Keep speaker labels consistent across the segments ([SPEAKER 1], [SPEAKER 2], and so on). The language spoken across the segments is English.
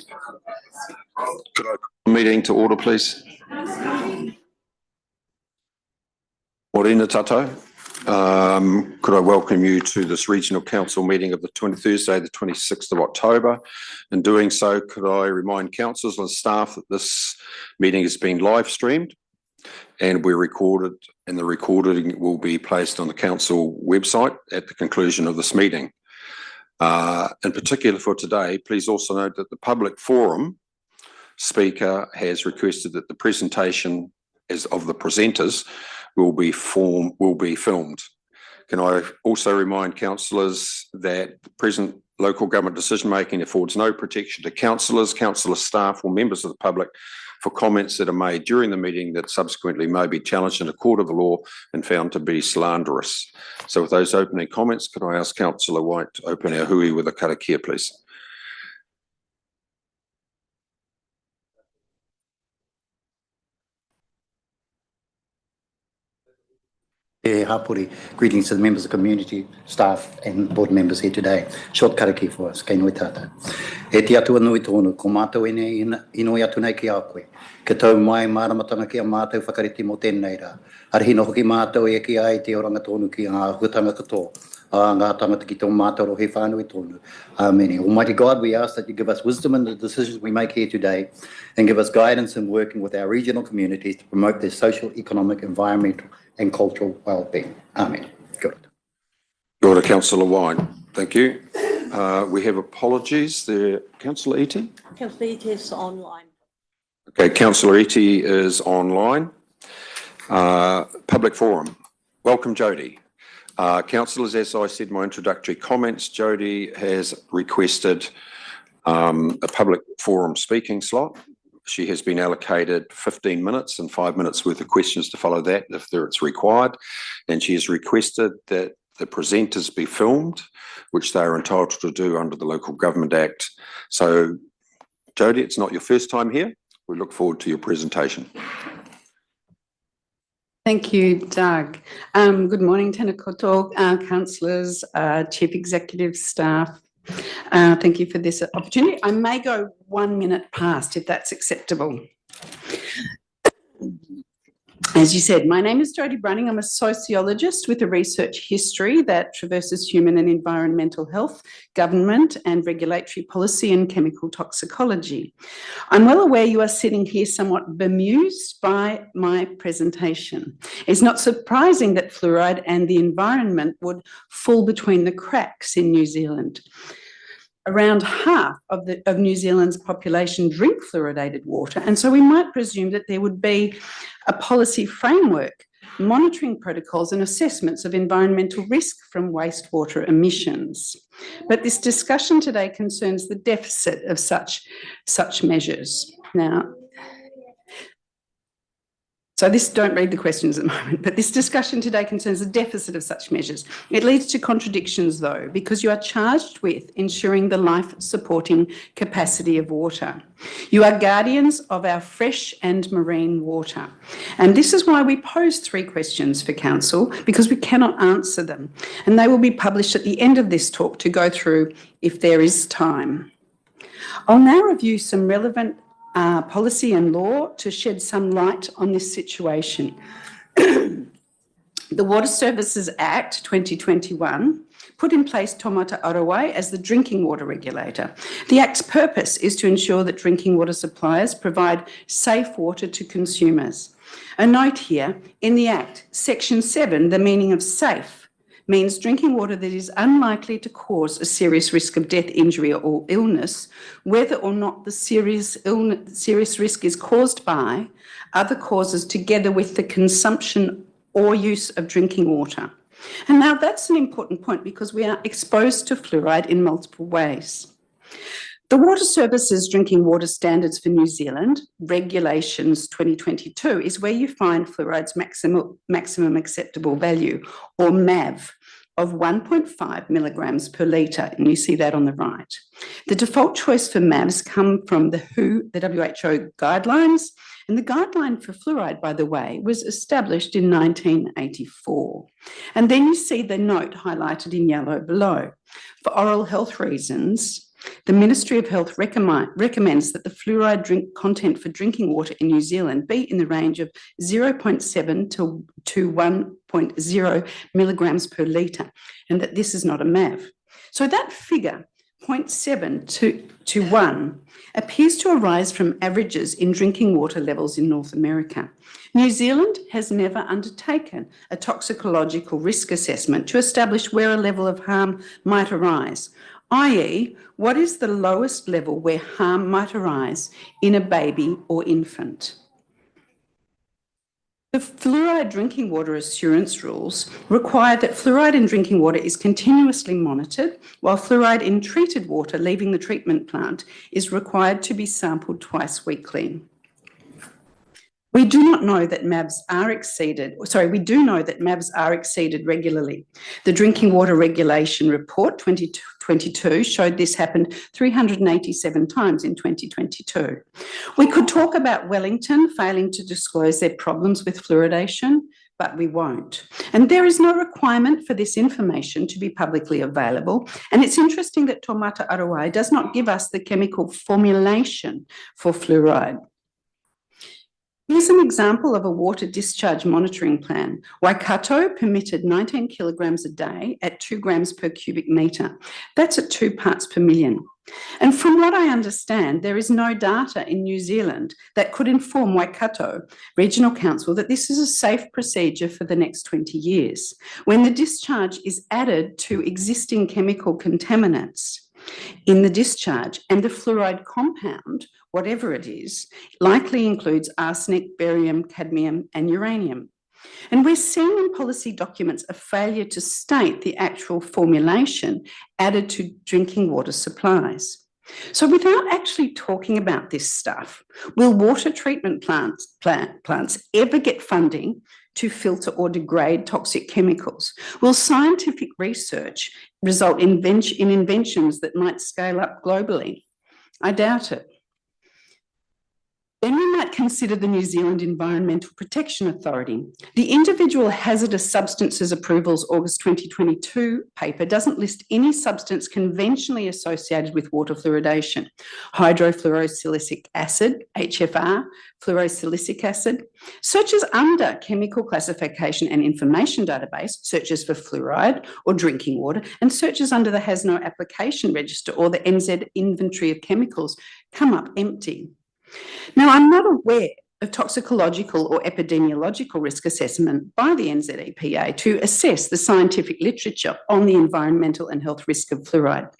[SPEAKER 1] Could I call the meeting to order, please? Morena tatou. Could I welcome you to this Regional Council meeting of Thursday, the 26th of October. In doing so, could I remind councillors and staff that this meeting is being live streamed and we're recorded, and the recording will be placed on the council website at the conclusion of this meeting. In particular for today, please also note that the public forum speaker has requested that the presentation of the presenters will be filmed. Can I also remind councillors that the present local government decision making affords no protection to councillors, councillor staff or members of the public for comments that are made during the meeting that subsequently may be challenged in a court of law and found to be slanderous. So with those opening comments, could I ask Councillor White to open our hui with a karakia, please?
[SPEAKER 2] Hapuri. Greetings to the members of the community, staff and board members here today. Short karakia for us. Kei nui tata. E te atua nui tonu, ko mātou inoi atu nei ki a koe. Ke tau mai māramatanga ki a mātou whakariti mo tēnei rā. Arihino hoki mātou e ki ai te oranga tonu ki a hutanga kato. Ngā tangata ki tō mātou he whānui tonu. Amen. Almighty God, we ask that you give us wisdom in the decisions we make here today and give us guidance in working with our regional communities to promote their social, economic, environmental and cultural well-being. Amen. Good.
[SPEAKER 1] Good order, Councillor White. Thank you. We have apologies there. Councillor Iti?
[SPEAKER 3] Councillor Iti is online.
[SPEAKER 1] Okay, Councillor Iti is online. Public forum. Welcome, Jody. Councillors, as I said in my introductory comments, Jody has requested a public forum speaking slot. She has been allocated 15 minutes and 5 minutes worth of questions to follow that if it's required. And she has requested that the presenters be filmed, which they are entitled to do under the Local Government Act. So, Jody, it's not your first time here. We look forward to your presentation.
[SPEAKER 4] Thank you, Doug. Good morning, tēnā koutou, councillors, chief executive staff. Thank you for this opportunity. I may go 1 minute past if that's acceptable. As you said, my name is Jody Brunning. I'm a sociologist with a research history that traverses human and environmental health, government and regulatory policy and chemical toxicology. I'm well aware you are sitting here somewhat bemused by my presentation. It's not surprising that fluoride and the environment would fall between the cracks in New Zealand. Around half of New Zealand's population drink fluoridated water, and so we might presume that there would be a policy framework, monitoring protocols and assessments of environmental risk from wastewater emissions. But this discussion today concerns the deficit of such measures. Now, don't read the questions at the moment, but this discussion today concerns the deficit of such measures. It leads to contradictions though, because you are charged with ensuring the life-supporting capacity of water. You are guardians of our fresh and marine water. And this is why we pose 3 questions for Council, because we cannot answer them. And they will be published at the end of this talk to go through if there is time. I'll now review some relevant policy and law to shed some light on this situation. The Water Services Act 2021 put in place Taumata Arowai as the drinking water regulator. The Act's purpose is to ensure that drinking water suppliers provide safe water to consumers. A note here, in the Act, Section 7, the meaning of safe means drinking water that is unlikely to cause a serious risk of death, injury or illness, whether or not the serious risk is caused by other causes together with the consumption or use of drinking water. And now that's an important point because we are exposed to fluoride in multiple ways. The Water Services Drinking Water Standards for New Zealand, Regulations 2022, is where you find fluoride's maximum acceptable value, or MAV, of 1.5 milligrams per litre, and you see that on the right. The default choice for MAVs come from the WHO guidelines, and the guideline for fluoride, by the way, was established in 1984. And then you see the note highlighted in yellow below. For oral health reasons, The Ministry of Health recommends that the fluoride content for drinking water in New Zealand be in the range of 0.7 to 1.0 milligrams per litre, and that this is not a MAV. So that figure, 0.7 to 1, appears to arise from averages in drinking water levels in North America. New Zealand has never undertaken a toxicological risk assessment to establish where a level of harm might arise, i.e., what is the lowest level where harm might arise in a baby or infant. The fluoride drinking water assurance rules require that fluoride in drinking water is continuously monitored, while fluoride in treated water leaving the treatment plant is required to be sampled twice weekly. We do know that MAVs are exceeded regularly. The Drinking Water Regulation Report 2022 showed this happened 387 times in 2022. We could talk about Wellington failing to disclose their problems with fluoridation, but we won't. And there is no requirement for this information to be publicly available. And it's interesting that Taumata Arowai does not give us the chemical formulation for fluoride. Here's an example of a water discharge monitoring plan. Waikato permitted 19 kilograms a day at 2 grams per cubic metre. That's at 2 parts per million. And from what I understand, there is no data in New Zealand that could inform Waikato Regional Council that this is a safe procedure for the next 20 years, when the discharge is added to existing chemical contaminants in the discharge, and the fluoride compound, whatever it is, likely includes arsenic, barium, cadmium, and uranium. And we're seeing in policy documents a failure to state the actual formulation added to drinking water supplies. So without actually talking about this stuff, will water treatment plants ever get funding to filter or degrade toxic chemicals? Will scientific research result in inventions that might scale up globally? I doubt it. Then we might consider the New Zealand Environmental Protection Authority. The Individual Hazardous Substances Approvals August 2022 paper doesn't list any substance conventionally associated with water fluoridation. Hydrofluorosilicic acid, HFR, fluorosilicic acid. Searches under Chemical Classification and Information Database, searches for fluoride or drinking water, and searches under the Has No Application Register or the NZ Inventory of Chemicals come up empty. Now, I'm not aware of toxicological or epidemiological risk assessment by the NZEPA to assess the scientific literature on the environmental and health risk of fluoride.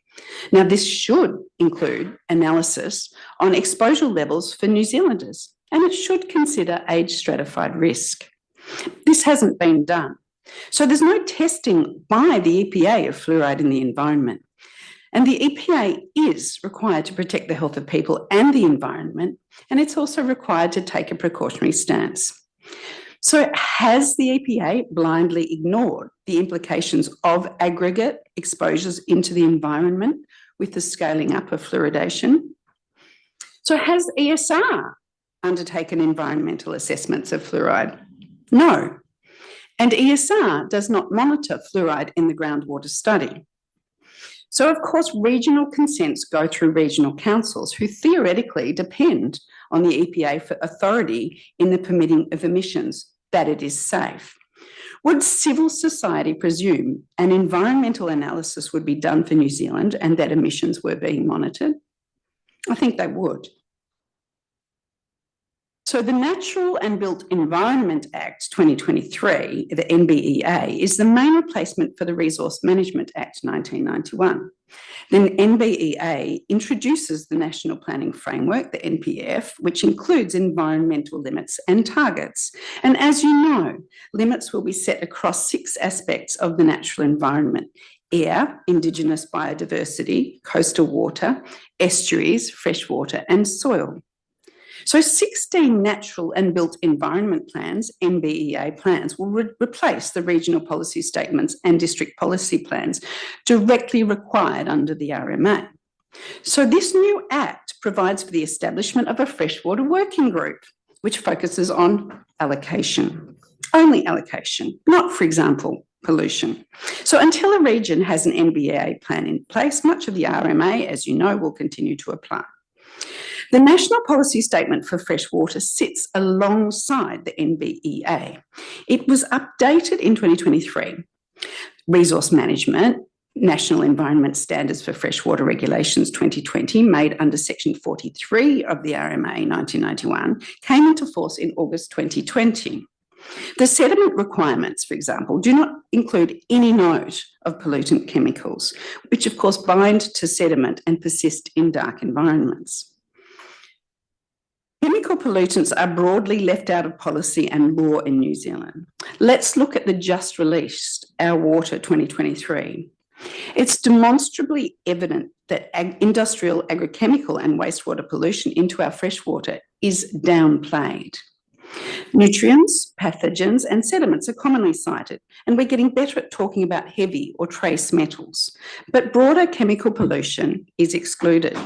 [SPEAKER 4] Now, this should include analysis on exposure levels for New Zealanders, and it should consider age stratified risk. This hasn't been done. So there's no testing by the EPA of fluoride in the environment. And the EPA is required to protect the health of people and the environment, and it's also required to take a precautionary stance. So has the EPA blindly ignored the implications of aggregate exposures into the environment with the scaling up of fluoridation? So has ESR undertaken environmental assessments of fluoride? No. And ESR does not monitor fluoride in the groundwater study. So, of course, regional consents go through regional councils who theoretically depend on the EPA for authority in the permitting of emissions, that it is safe. Would civil society presume an environmental analysis would be done for New Zealand and that emissions were being monitored? I think they would. So the Natural and Built Environment Act 2023, the NBEA, is the main replacement for the Resource Management Act 1991. Then NBEA introduces the National Planning Framework, the NPF, which includes environmental limits and targets. And as you know, limits will be set across 6 aspects of the natural environment: air, Indigenous biodiversity, coastal water, estuaries, freshwater, and soil. So 16 natural and built environment plans, NBEA plans, will replace the regional policy statements and district policy plans directly required under the RMA. So this new act provides for the establishment of a freshwater working group, which focuses on allocation, only allocation, not, for example, pollution. So until a region has an NBEA plan in place, much of the RMA, as you know, will continue to apply. The National Policy Statement for Fresh Water sits alongside the NBEA. It was updated in 2023. Resource Management, National Environment Standards for Freshwater Regulations 2020, made under Section 43 of the RMA 1991, came into force in August 2020. The sediment requirements, for example, do not include any note of pollutant chemicals, which of course bind to sediment and persist in dark environments. Chemical pollutants are broadly left out of policy and law in New Zealand. Let's look at the just released Our Water 2023. It's demonstrably evident that industrial, agrochemical and wastewater pollution into our freshwater is downplayed. Nutrients, pathogens and sediments are commonly cited, and we're getting better at talking about heavy or trace metals, but broader chemical pollution is excluded.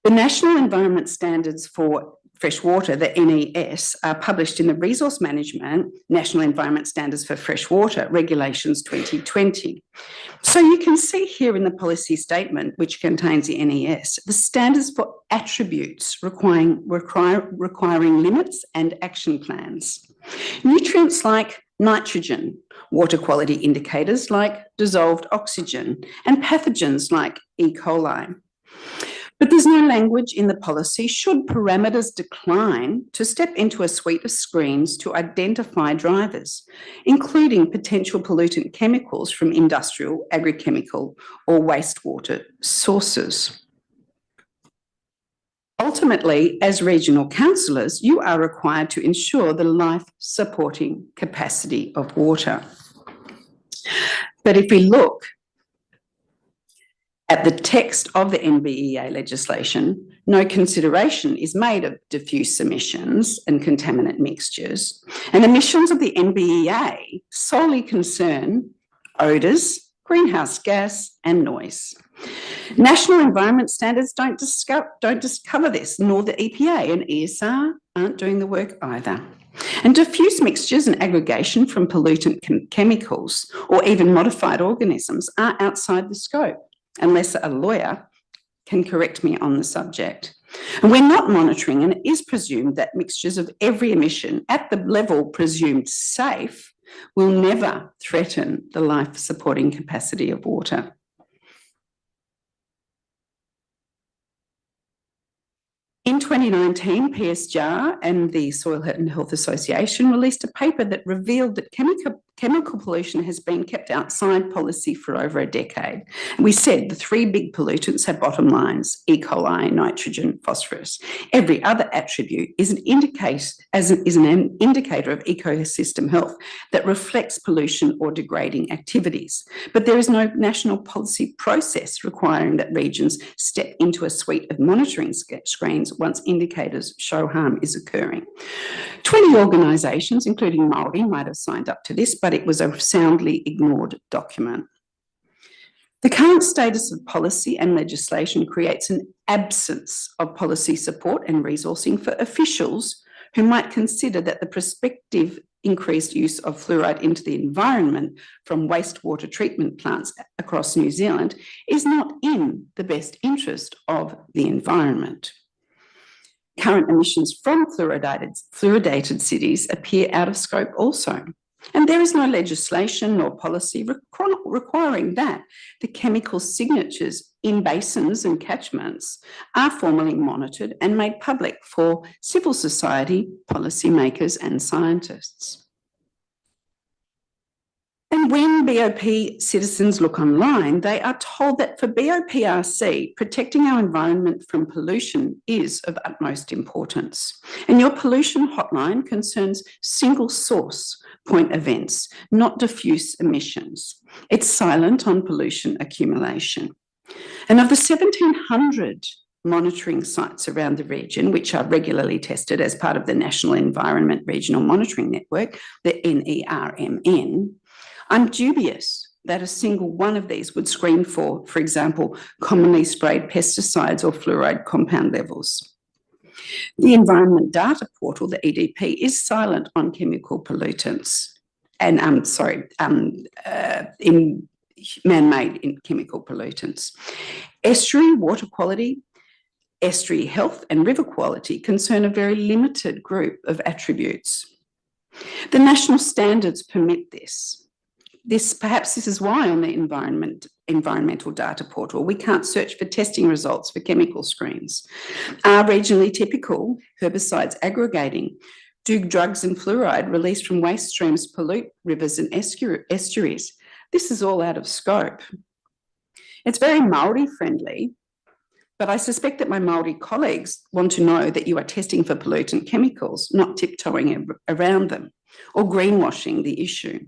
[SPEAKER 4] The National Environment Standards for Freshwater, the NES, are published in the Resource Management National Environment Standards for Freshwater Regulations 2020. So you can see here in the policy statement, which contains the NES, the standards for attributes requiring limits and action plans. Nutrients like nitrogen, water quality indicators like dissolved oxygen, and pathogens like E. coli. But there's no language in the policy should parameters decline to step into a suite of screens to identify drivers, including potential pollutant chemicals from industrial, agrochemical or wastewater sources. Ultimately, as regional councillors, you are required to ensure the life-supporting capacity of water. But if we look at the text of the NBEA legislation, no consideration is made of diffuse emissions and contaminant mixtures, and emissions of the NBEA solely concern odours, greenhouse gas and noise. National environment standards don't discover this, nor the EPA, and ESR aren't doing the work either. And diffuse mixtures and aggregation from pollutant chemicals or even modified organisms are outside the scope, unless a lawyer can correct me on the subject. And we're not monitoring, and it is presumed that mixtures of every emission at the level presumed safe will never threaten the life-supporting capacity of water. In 2019, PSJAR and the Soil and Health Association released a paper that revealed that chemical pollution has been kept outside policy for over a decade. We said the three big pollutants have bottom lines: E. coli, nitrogen, phosphorus. Every other attribute is an indicator of ecosystem health that reflects pollution or degrading activities. But there is no national policy process requiring that regions step into a suite of monitoring screens once indicators show harm is occurring. 20 organisations, including Māori, might have signed up to this, but it was a soundly ignored document. The current status of policy and legislation creates an absence of policy support and resourcing for officials who might consider that the prospective increased use of fluoride into the environment from wastewater treatment plants across New Zealand is not in the best interest of the environment. Current emissions from fluoridated cities appear out of scope also. And there is no legislation nor policy requiring that the chemical signatures in basins and catchments are formally monitored and made public for civil society, policymakers and scientists. And when BOP citizens look online, they are told that for BOPRC, protecting our environment from pollution is of utmost importance. And your pollution hotline concerns single source point events, not diffuse emissions. It's silent on pollution accumulation. And of the 1,700 monitoring sites around the region, which are regularly tested as part of the National Environment Regional Monitoring Network, the NERMN, I'm dubious that a single one of these would screen for example, commonly sprayed pesticides or fluoride compound levels. The Environment Data Portal, the EDP, is silent on chemical pollutants. and in man-made chemical pollutants. Estuary water quality, estuary health and river quality concern a very limited group of attributes. The national standards permit this. Perhaps this is why on the environmental data portal, we can't search for testing results for chemical screens. Are regionally typical herbicides aggregating? Do drugs and fluoride released from waste streams pollute rivers and estuaries? This is all out of scope. It's very Māori friendly, but I suspect that my Māori colleagues want to know that you are testing for pollutant chemicals, not tiptoeing around them or greenwashing the issue.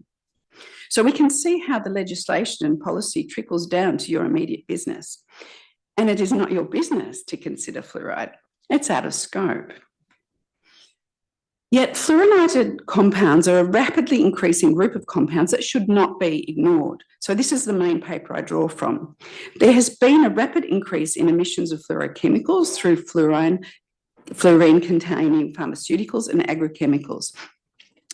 [SPEAKER 4] So we can see how the legislation and policy trickles down to your immediate business. And it is not your business to consider fluoride. It's out of scope. Yet fluorinated compounds are a rapidly increasing group of compounds that should not be ignored. So this is the main paper I draw from. There has been a rapid increase in emissions of fluorochemicals through fluorine-containing pharmaceuticals and agrochemicals.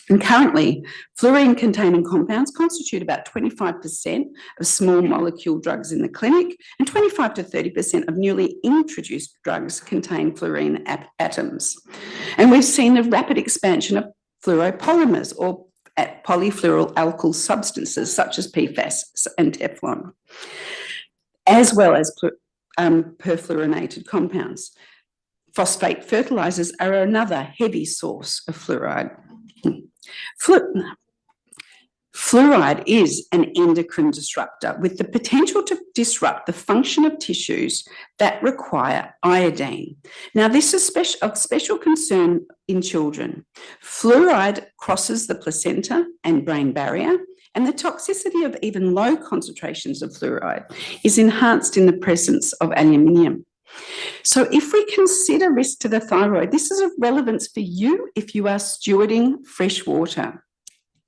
[SPEAKER 4] And currently, fluorine-containing compounds constitute about 25% of small molecule drugs in the clinic, and 25 to 30% of newly introduced drugs contain fluorine atoms. And we've seen the rapid expansion of fluoropolymers or polyfluoroalkyl substances such as PFAS and Teflon, as well as perfluorinated compounds. Phosphate fertilizers are another heavy source of fluoride. Fluoride is an endocrine disruptor with the potential to disrupt the function of tissues that require iodine. Now, this is of special concern in children. Fluoride crosses the placenta and brain barrier, and the toxicity of even low concentrations of fluoride is enhanced in the presence of aluminium. So if we consider risk to the thyroid, this is of relevance for you if you are stewarding fresh water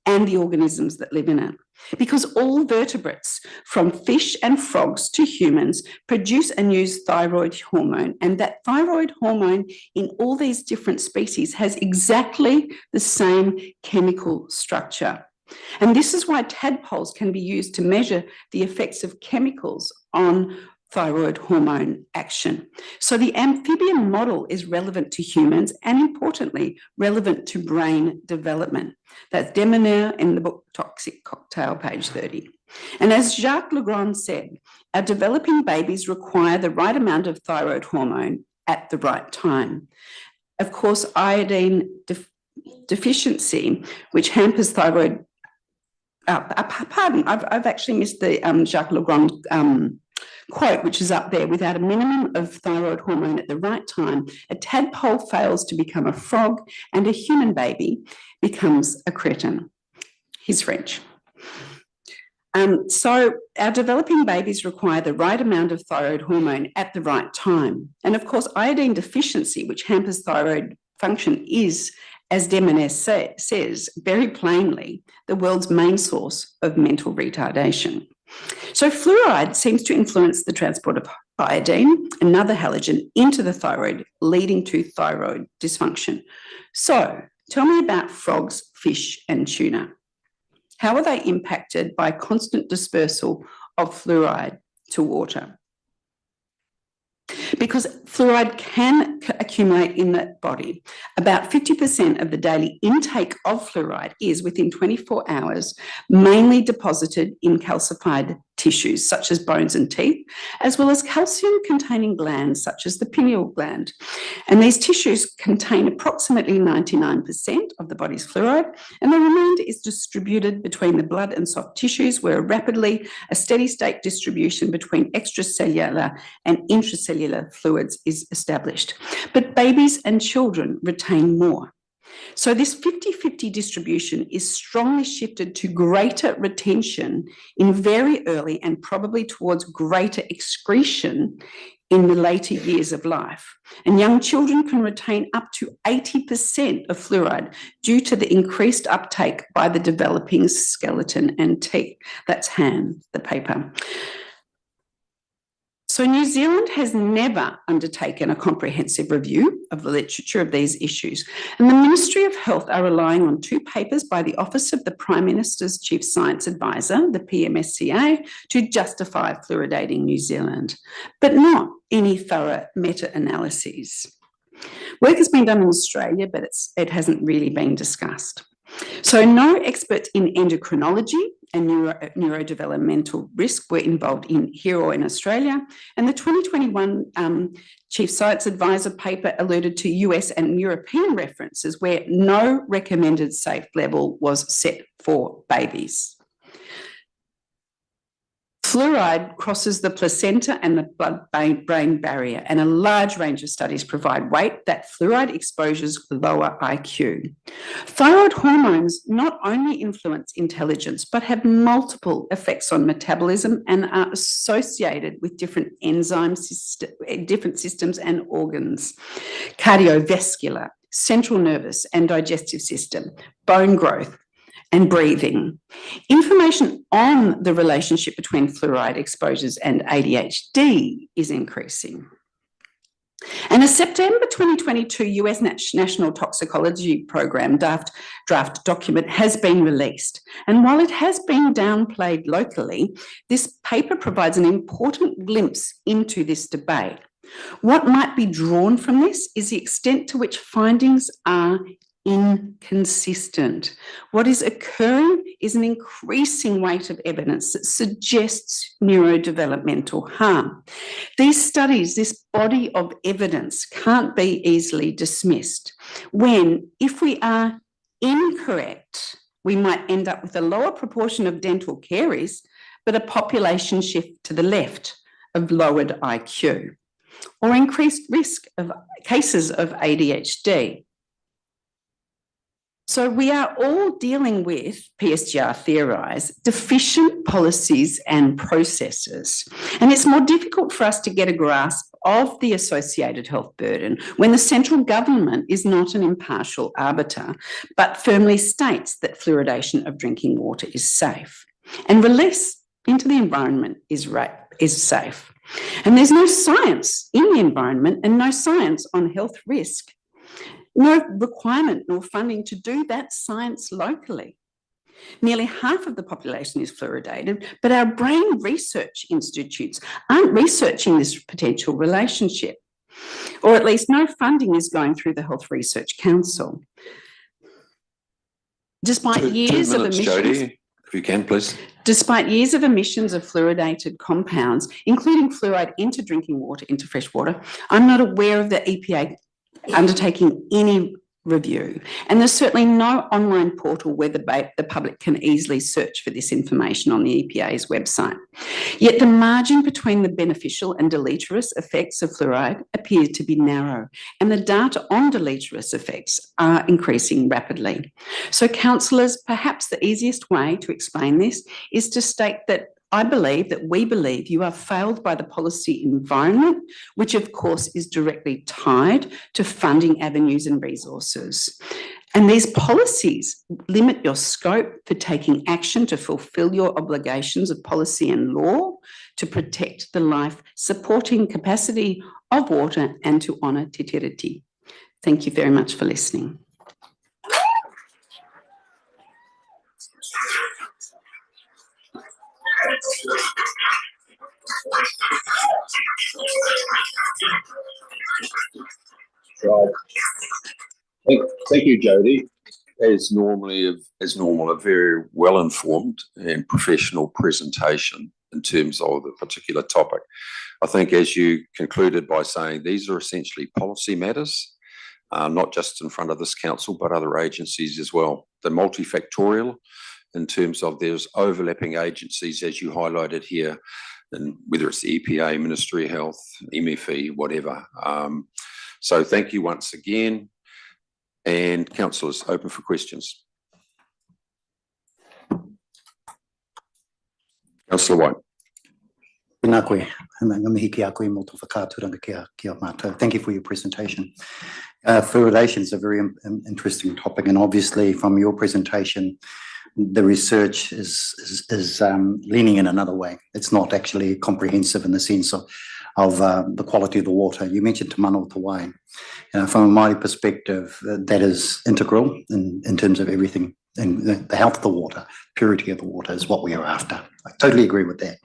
[SPEAKER 4] and the organisms that live in it. Because all vertebrates, from fish and frogs to humans, produce and use thyroid hormone, and that thyroid hormone in all these different species has exactly the same chemical structure. And this is why tadpoles can be used to measure the effects of chemicals on thyroid hormone action. So the amphibian model is relevant to humans and, importantly, relevant to brain development. That's Demoneur in the book Toxic Cocktail, page 30. And as Jacques Legrand said, our developing babies require the right amount of thyroid hormone at the right time. Of course, iodine deficiency, which hampers thyroid, I've actually missed the Jacques Legrand quote, which is up there: without a minimum of thyroid hormone at the right time, a tadpole fails to become a frog and a human baby becomes a cretin. He's French. So our developing babies require the right amount of thyroid hormone at the right time. And of course, iodine deficiency, which hampers thyroid function, is, as Demoneur says very plainly, the world's main source of mental retardation. So fluoride seems to influence the transport of iodine, another halogen, into the thyroid, leading to thyroid dysfunction. So tell me about frogs, fish, and tuna. How are they impacted by constant dispersal of fluoride to water? Because fluoride can accumulate in the body. About 50% of the daily intake of fluoride is, within 24 hours, mainly deposited in calcified tissues, such as bones and teeth, as well as calcium-containing glands, such as the pineal gland. And these tissues contain approximately 99% of the body's fluoride, and the remainder is distributed between the blood and soft tissues, where a steady-state distribution between extracellular and intracellular fluids is established. But babies and children retain more. So this 50-50 distribution is strongly shifted to greater retention in very early and probably towards greater excretion in the later years of life. And young children can retain up to 80% of fluoride due to the increased uptake by the developing skeleton and teeth. That's Han, the paper. So New Zealand has never undertaken a comprehensive review of the literature of these issues, and the Ministry of Health are relying on 2 papers by the Office of the Prime Minister's Chief Science Advisor, the PMSCA, to justify fluoridating New Zealand, but not any thorough meta-analyses. Work has been done in Australia, but it hasn't really been discussed. So no experts in endocrinology and neurodevelopmental risk were involved here or in Australia. And the 2021 Chief Science Advisor paper alluded to US and European references where no recommended safe level was set for babies. Fluoride crosses the placenta and the blood-brain barrier, and a large range of studies provide weight that fluoride exposures lower IQ. Thyroid hormones not only influence intelligence, but have multiple effects on metabolism and are associated with different different systems and organs: cardiovascular, central nervous and digestive system, bone growth, and breathing. Information on the relationship between fluoride exposures and ADHD is increasing. And a September 2022 US National Toxicology Program draft document has been released. And while it has been downplayed locally, this paper provides an important glimpse into this debate. What might be drawn from this is the extent to which findings are inconsistent. What is occurring is an increasing weight of evidence that suggests neurodevelopmental harm. These studies, this body of evidence, can't be easily dismissed when, if we are incorrect, we might end up with a lower proportion of dental caries, but a population shift to the left of lowered IQ, or increased risk of cases of ADHD. So we are all dealing with, PSGR theorise, deficient policies and processes. And it's more difficult for us to get a grasp of the associated health burden when the central government is not an impartial arbiter, but firmly states that fluoridation of drinking water is safe and release into the environment is safe. And there's no science in the environment and no science on health risk. No requirement nor funding to do that science locally. Nearly half of the population is fluoridated, but our brain research institutes aren't researching this potential relationship, or at least no funding is going through the Health Research Council. Despite years of emissions,
[SPEAKER 1] Jody, if you can, please.
[SPEAKER 4] Despite years of emissions of fluoridated compounds, including fluoride into drinking water, into fresh water, I'm not aware of the EPA undertaking any review. And there's certainly no online portal where the public can easily search for this information on the EPA's website. Yet the margin between the beneficial and deleterious effects of fluoride appear to be narrow, and the data on deleterious effects are increasing rapidly. So councillors, perhaps the easiest way to explain this is to state that we believe you are failed by the policy environment, which of course is directly tied to funding avenues and resources. And these policies limit your scope for taking action to fulfil your obligations of policy and law to protect the life supporting capacity of water and to honour Te Tiriti. Thank you very much for listening.
[SPEAKER 1] Right. Thank you, Jody. As normal, a very well-informed and professional presentation in terms of the particular topic. I think, as you concluded by saying, these are essentially policy matters, not just in front of this council, but other agencies as well. They're multifactorial in terms of there's overlapping agencies, as you highlighted here, and whether it's the EPA, Ministry of Health, MFE, whatever. So thank you once again. And councillors, open for questions. Councillor White.
[SPEAKER 2] Thank you for your presentation. Fluoridation is a very interesting topic, and obviously from your presentation, the research is leaning in another way. It's not actually comprehensive in the sense of the quality of the water. You mentioned Te Mana o Te Wai. From a Māori perspective, that is integral in terms of everything. And the health of the water, purity of the water is what we are after. I totally agree with that.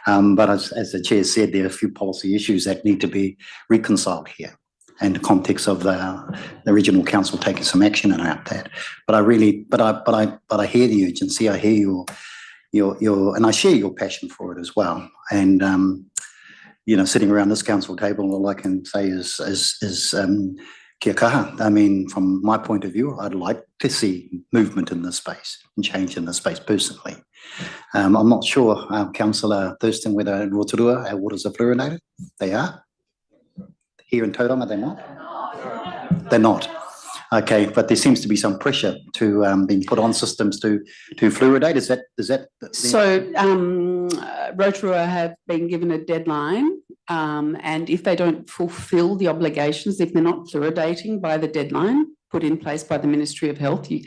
[SPEAKER 2] But as the chair said, there are a few policy issues that need to be reconciled here, and the context of the regional council taking some action about that. But I hear the urgency. I hear your and I share your passion for it as well. And sitting around this council table, all I can say is kia kaha. I mean, from my point of view, I'd like to see movement in this space and change in this space personally. I'm not sure, Councillor Thurston, whether in Rotorua our waters are fluoridated. They are. Here in Tauranga, they're not. They're not. Okay, but there seems to be some pressure to being put on systems to fluoridate. Is that?
[SPEAKER 4] So Rotorua have been given a deadline, and if they don't fulfil the obligations, if they're not fluoridating by the deadline put in place by the Ministry of Health, they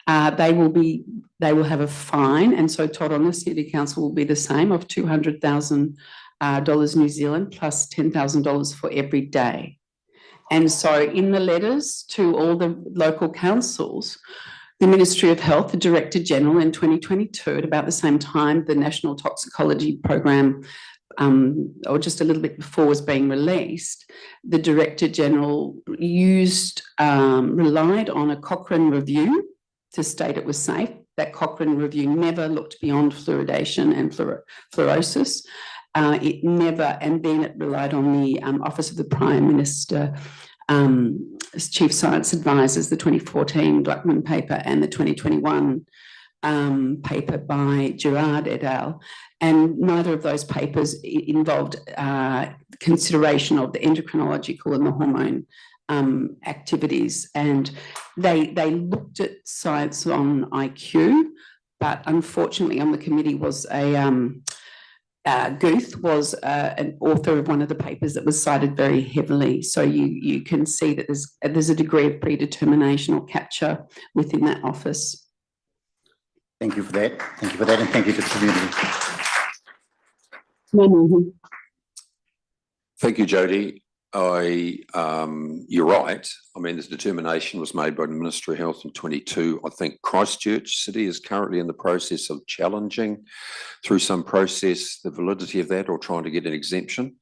[SPEAKER 4] will have a fine. And so Tauranga City Council will be the same, of $200,000 New Zealand plus $10,000 for every day. And so in the letters to all the local councils, the Ministry of Health, the Director General in 2022, at about the same time the National Toxicology Program, or just a little bit before, was being released, the Director General relied on a Cochrane review to state it was safe. That Cochrane review never looked beyond fluoridation and fluorosis. It never, and then it relied on the Office of the Prime Minister, as Chief Science Advisors, the 2014 Gluckman paper and the 2021 paper by Gerard et al. And neither of those papers involved consideration of the endocrinological and the hormone activities. And they looked at science on IQ, but unfortunately on the committee was Guth was an author of one of the papers that was cited very heavily. So you can see that there's a degree of predetermination or capture within that office.
[SPEAKER 2] Thank you for that. Thank you for that, and thank you to the community.
[SPEAKER 1] Thank you, Jody. You're right. I mean, this determination was made by the Ministry of Health in 22. I think Christchurch City is currently in the process of challenging through some process the validity of that, or trying to get an exemption.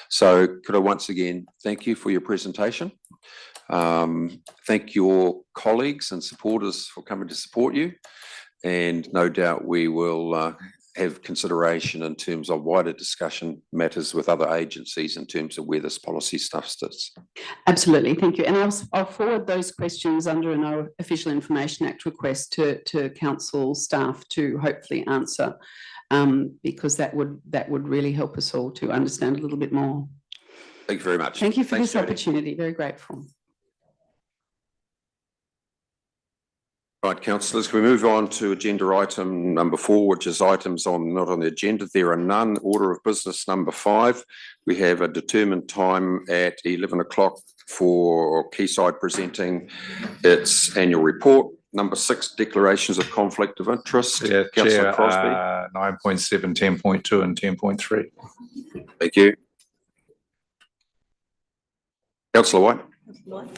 [SPEAKER 1] So could I once again thank you for your presentation. Thank your colleagues and supporters for coming to support you. And no doubt we will have consideration in terms of wider discussion matters with other agencies in terms of where this policy stuff sits.
[SPEAKER 4] Absolutely, thank you. And I'll forward those questions under an Official Information Act request to council staff to hopefully answer, because that would really help us all to understand a little bit more.
[SPEAKER 1] Thank you very much.
[SPEAKER 4] Thank you for
[SPEAKER 1] Thanks,
[SPEAKER 4] this
[SPEAKER 1] Jody.
[SPEAKER 4] opportunity. Very grateful.
[SPEAKER 1] Right, councillors, can we move on to agenda item number 4, which is items not on the agenda? There are none. Order of business number 5. We have a determined time at 11 o'clock for Quayside presenting its annual report. Number 6, declarations of conflict of interest.
[SPEAKER 5] Yeah,
[SPEAKER 1] Councillor
[SPEAKER 5] Chair,
[SPEAKER 1] Crosby.
[SPEAKER 5] 9.7, 10.2 and 10.3.
[SPEAKER 1] Thank you. Councillor White.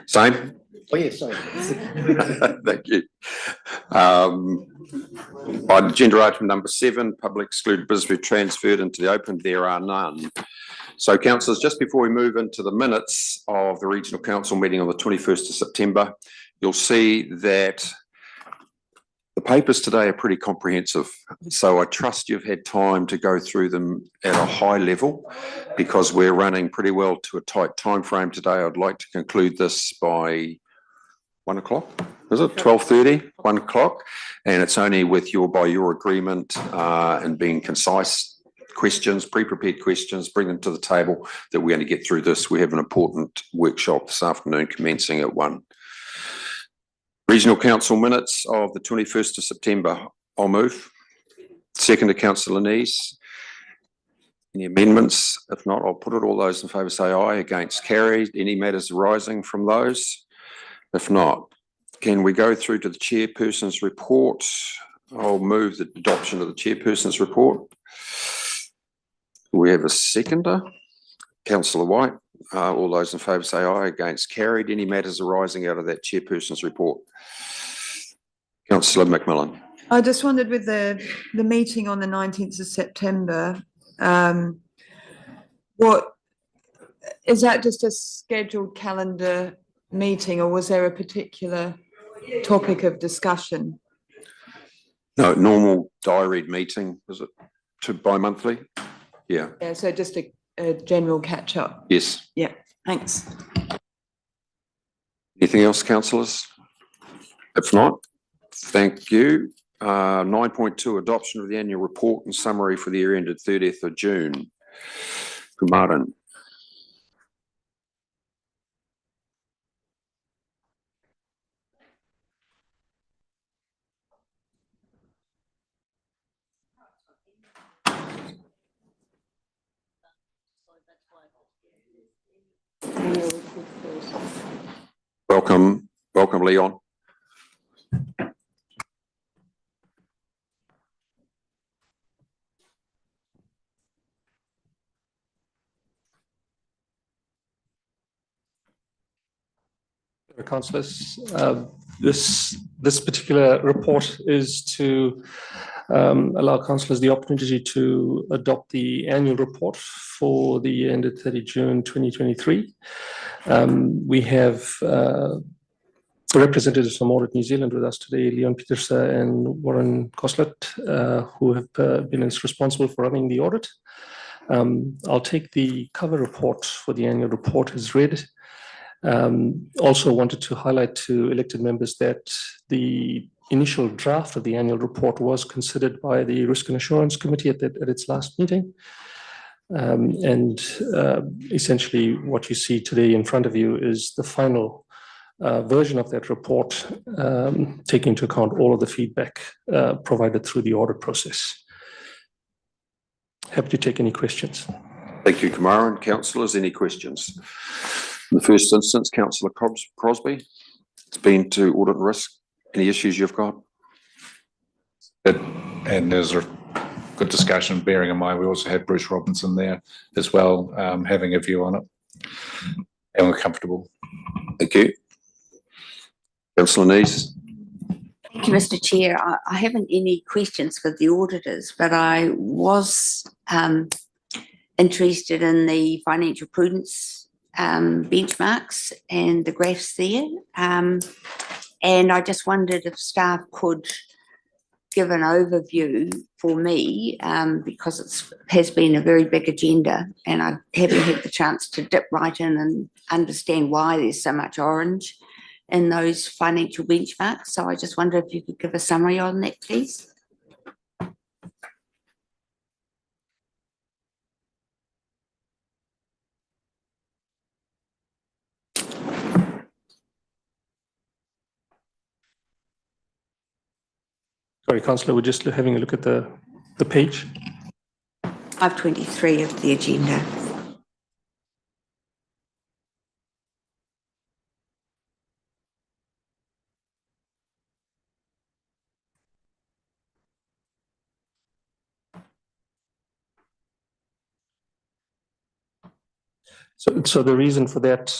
[SPEAKER 1] Same.
[SPEAKER 2] Oh, yeah, sorry.
[SPEAKER 1] Thank you. On agenda item number 7, public excluded business be transferred into the open. There are none. So, councillors, just before we move into the minutes of the Regional Council meeting on the 21st of September, you'll see that the papers today are pretty comprehensive. So I trust you've had time to go through them at a high level, because we're running pretty well to a tight time frame today. I'd like to conclude this by 1 o'clock, is it? 12:30, 1 o'clock. And it's only by your agreement and being concise, questions, pre-prepared questions, bring them to the table, that we're going to get through this. We have an important workshop this afternoon commencing at 1. Regional Council minutes of the 21st of September. I'll move. Second to Councillor Nees. Any amendments? If not, I'll put it. All those in favour say aye. Against, carried. Any matters arising from those? If not, can we go through to the chairperson's report? I'll move the adoption of the chairperson's report. We have a seconder, councillor White. All those in favour say aye. Against, carried. Any matters arising out of that chairperson's report? Councillor McMillan.
[SPEAKER 6] I just wondered with the meeting on the 19th of September, what, is that just a scheduled calendar meeting or was there a particular topic of discussion?
[SPEAKER 1] No, normal diaried meeting, is it bi-monthly? Yeah,
[SPEAKER 6] Yeah, so just a general catch up.
[SPEAKER 1] yes.
[SPEAKER 6] Yeah, thanks.
[SPEAKER 1] Anything else, councillors? If not, thank you. 9.2, adoption of the annual report and summary for the year ended 30th of June. Kumaran. Welcome, Leon.
[SPEAKER 7] Councillors, this particular report is to allow councillors the opportunity to adopt the annual report for the year ended 30 June 2023. We have representatives from Audit New Zealand with us today, Leon Pieterse and Warren Koslett, who have been responsible for running the audit. I'll take the cover report for the annual report as read. Also wanted to highlight to elected members that the initial draft of the annual report was considered by the Risk and Assurance Committee at its last meeting. Essentially what you see today in front of you is the final version of that report, taking into account all of the feedback provided through the audit process. Happy to take any questions.
[SPEAKER 1] Thank you, Kumaran. Councillors, any questions? In the first instance, councillor Crosby, it's been to audit and risk. Any issues you've got?
[SPEAKER 5] And there's a good discussion, bearing in mind we also had Bruce Robinson there as well, having a view on it. And we're comfortable.
[SPEAKER 1] Thank you. Councillor Neese.
[SPEAKER 8] Thank you, Mr. Chair. I haven't any questions for the auditors, but I was interested in the financial prudence benchmarks and the graphs there. And I just wondered if staff could give an overview for me, because it has been a very big agenda and I haven't had the chance to dip right in and understand why there's so much orange in those financial benchmarks. So I just wonder if you could give a summary on that, please.
[SPEAKER 7] Sorry, Councillor, we're just having a look at the page.
[SPEAKER 8] 523 of the agenda.
[SPEAKER 7] So the reason for that,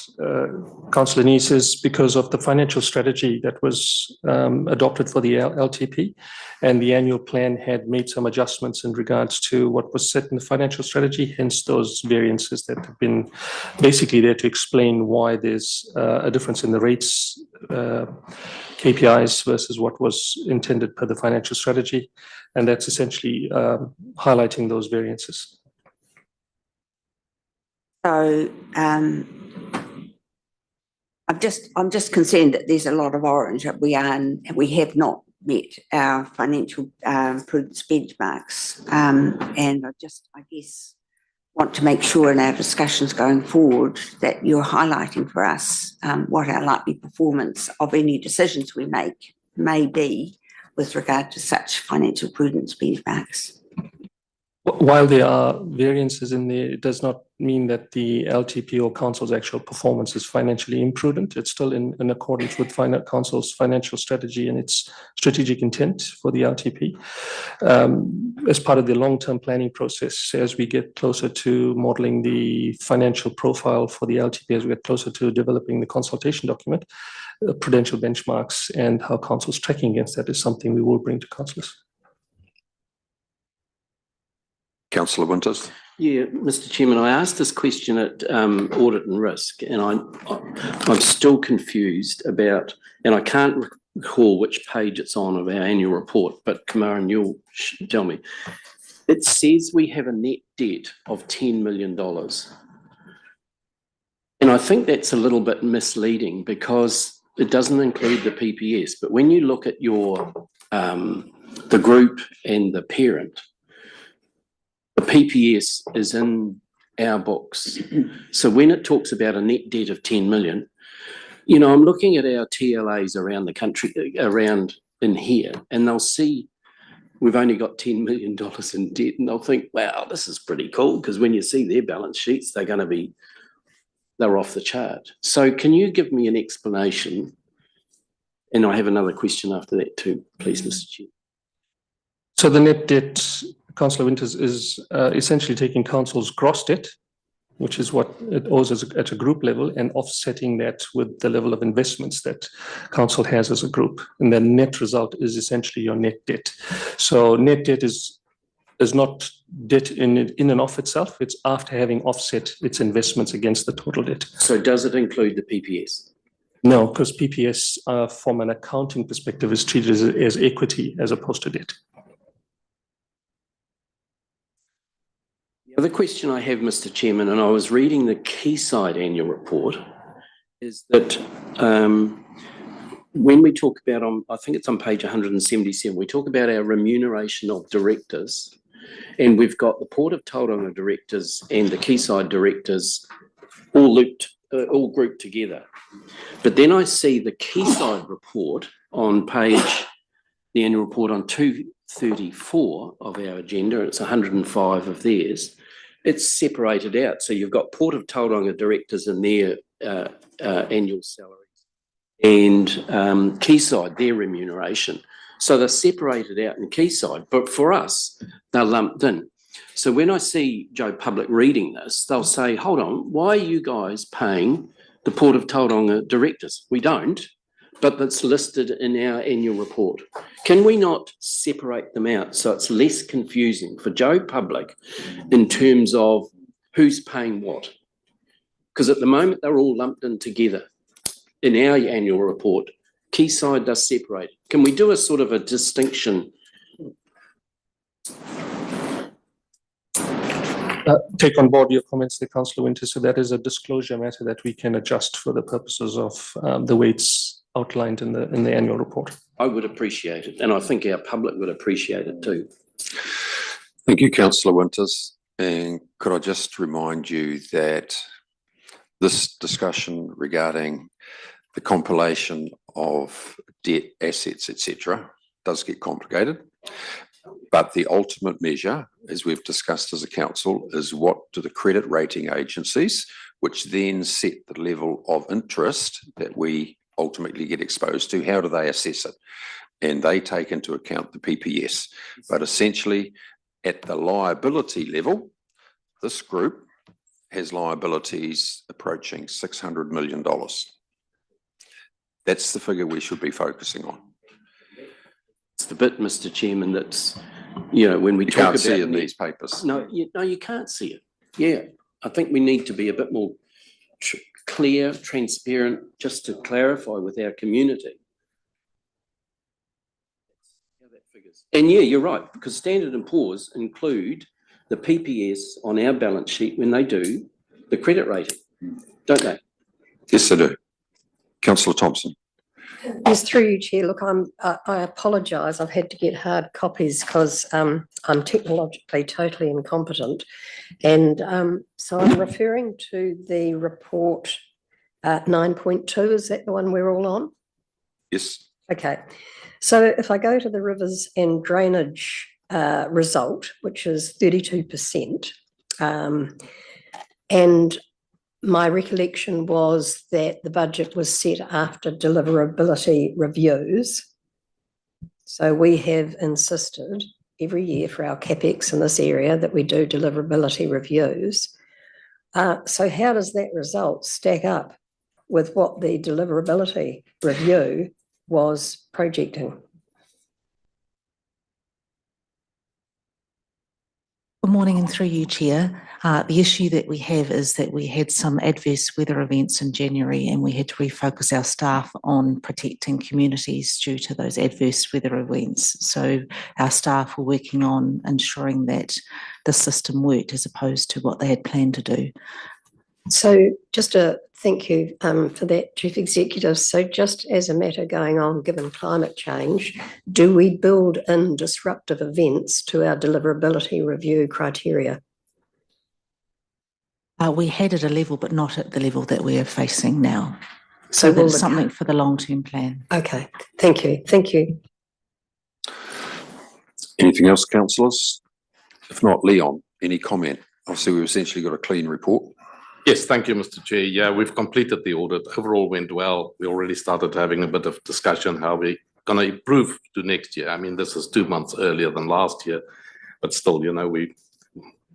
[SPEAKER 7] Councillor Neese, is because of the financial strategy that was adopted for the LTP, and the annual plan had made some adjustments in regards to what was set in the financial strategy, hence those variances that have been basically there to explain why there's a difference in the rates, KPIs versus what was intended per the financial strategy, and that's essentially highlighting those variances.
[SPEAKER 8] So I'm just concerned that there's a lot of orange. We have not met our financial prudence benchmarks, and I guess want to make sure in our discussions going forward that you're highlighting for us what our likely performance of any decisions we make may be with regard to such financial prudence benchmarks.
[SPEAKER 7] While there are variances in there, it does not mean that the LTP or council's actual performance is financially imprudent. It's still in accordance with council's financial strategy and its strategic intent for the LTP. As part of the long-term planning process, as we get closer to modeling the financial profile for the LTP, as we get closer to developing the consultation document, prudential benchmarks and how council's tracking against that is something we will bring to councillors.
[SPEAKER 1] Councillor Winters.
[SPEAKER 9] Yeah, Mr. Chairman, I asked this question at Audit and Risk, and I'm still confused about, and I can't recall which page it's on of our annual report, but Kamaran, you'll tell me. It says we have a net debt of $10 million. And I think that's a little bit misleading because it doesn't include the PPS. But when you look at your the group and the parent, the PPS is in our books. So when it talks about a net debt of 10 million, you know, I'm looking at our TLAs around the country, around in here, and they'll see we've only got $10 million in debt, and they'll think, wow, this is pretty cool, because when you see their balance sheets, they're off the chart. So can you give me an explanation? And I have another question after that too, please, Mr. Chair.
[SPEAKER 7] So the net debt, Councillor Winters, is essentially taking council's gross debt, which is what it owes at a group level, and offsetting that with the level of investments that council has as a group. And the net result is essentially your net debt. So net debt is not debt in and of itself. It's after having offset its investments against the total debt.
[SPEAKER 9] So does it include the PPS?
[SPEAKER 7] No, because PPS, from an accounting perspective, is treated as equity as opposed to debt.
[SPEAKER 9] The other question I have, Mr. Chairman, and I was reading the Quayside annual report, is that when we talk about, I think it's on page 177, we talk about our remuneration of directors, and we've got the Port of Tauranga directors and the Quayside directors all grouped together. But then I see the Quayside report on page, the annual report on 234 of our agenda, it's 105 of theirs. It's separated out. So you've got Port of Tauranga directors and their annual salaries, and Quayside, their remuneration. So they're separated out in Quayside, but for us, they're lumped in. So when I see Joe Public reading this, they'll say, hold on, why are you guys paying the Port of Tauranga directors? We don't, but that's listed in our annual report. Can we not separate them out so it's less confusing for Joe Public in terms of who's paying what? Because at the moment, they're all lumped in together in our annual report. Quayside does separate. Can we do a sort of a distinction?
[SPEAKER 7] Take on board your comments there, Councillor Winters. So that is a disclosure matter that we can adjust for the purposes of the way it's outlined in the annual report.
[SPEAKER 9] I would appreciate it, and I think our public would appreciate it too.
[SPEAKER 1] Thank you, Councillor Winters. And could I just remind you that this discussion regarding the compilation of debt, assets, etc., does get complicated. But the ultimate measure, as we've discussed as a council, is what do the credit rating agencies, which then set the level of interest that we ultimately get exposed to, how do they assess it? And they take into account the PPS. But essentially, at the liability level, this group has liabilities approaching $600 million. That's the figure we should be focusing on.
[SPEAKER 9] It's the bit, Mr. Chairman, that's, you know, when we
[SPEAKER 1] You
[SPEAKER 9] talk
[SPEAKER 1] can't
[SPEAKER 9] about
[SPEAKER 1] see it in these papers.
[SPEAKER 9] No, you can't see it. Yeah, I think we need to be a bit more clear, transparent, just to clarify with our community. How that figures. And yeah, you're right, because Standard & Poor's include the PPS on our balance sheet when they do the credit rating, don't they?
[SPEAKER 1] Yes, they do. Councillor Thompson.
[SPEAKER 3] Yes, through you, Chair. Look, I apologise. I've had to get hard copies because I'm technologically totally incompetent. And so I'm referring to the report 9.2. Is that the one we're all on?
[SPEAKER 1] Yes.
[SPEAKER 3] Okay. So if I go to the rivers and drainage result, which is 32%. And my recollection was that the budget was set after deliverability reviews. So we have insisted every year for our CapEx in this area that we do deliverability reviews. So how does that result stack up with what the deliverability review was projecting?
[SPEAKER 10] Good morning, and through you, Chair. The issue that we have is that we had some adverse weather events in January, and we had to refocus our staff on protecting communities due to those adverse weather events. So our staff were working on ensuring that the system worked as opposed to what they had planned to do.
[SPEAKER 3] So just a thank you for that, Chief Executive. So just as a matter going on, given climate change, do we build in disruptive events to our deliverability review criteria?
[SPEAKER 10] We had at a level, but not at the level that we are facing now.
[SPEAKER 3] So
[SPEAKER 10] So
[SPEAKER 3] will
[SPEAKER 10] that's
[SPEAKER 3] the-
[SPEAKER 10] something for the long-term plan.
[SPEAKER 3] Okay, thank you, thank you.
[SPEAKER 1] Anything else, councillors? If not, Leon, any comment? Obviously, we've essentially got a clean report.
[SPEAKER 11] Yes, thank you, Mr. Chair. Yeah, we've completed the audit. Overall went well. We already started having a bit of discussion how we're going to improve to next year. I mean, this is 2 months earlier than last year, but still, you know, we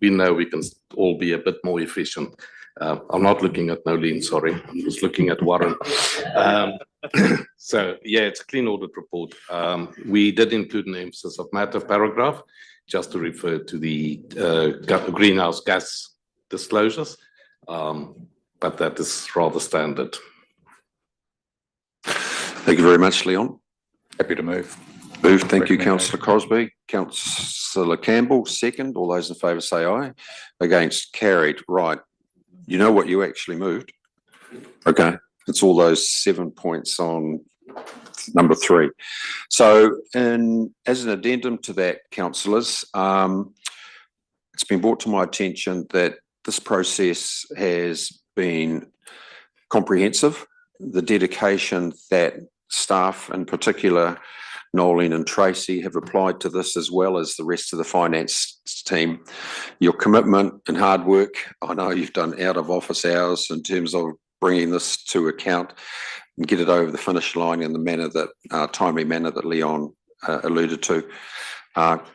[SPEAKER 11] know we can all be a bit more efficient. I'm not looking at Nolene, sorry. I'm just looking at Warren. So, yeah, it's a clean audit report. We did include an emphasis of matter paragraph, just to refer to the greenhouse gas disclosures. But that is rather standard.
[SPEAKER 1] Thank you very much, Leon.
[SPEAKER 5] Happy to move.
[SPEAKER 1] Moved. Thank you,
[SPEAKER 5] Recommendation.
[SPEAKER 1] councillor Crosby. Councillor Campbell, second. All those in favour say aye. Against, carried. Right. You know what you actually moved? Okay. It's all those 7 points on number 3. So, as an addendum to that, councillors, it's been brought to my attention that this process has been comprehensive. The dedication that staff, in particular Nolene and Tracy, have applied to this, as well as the rest of the finance team. Your commitment and hard work, I know you've done out of office hours in terms of bringing this to account and get it over the finish line in the manner that, timely manner that Leon alluded to.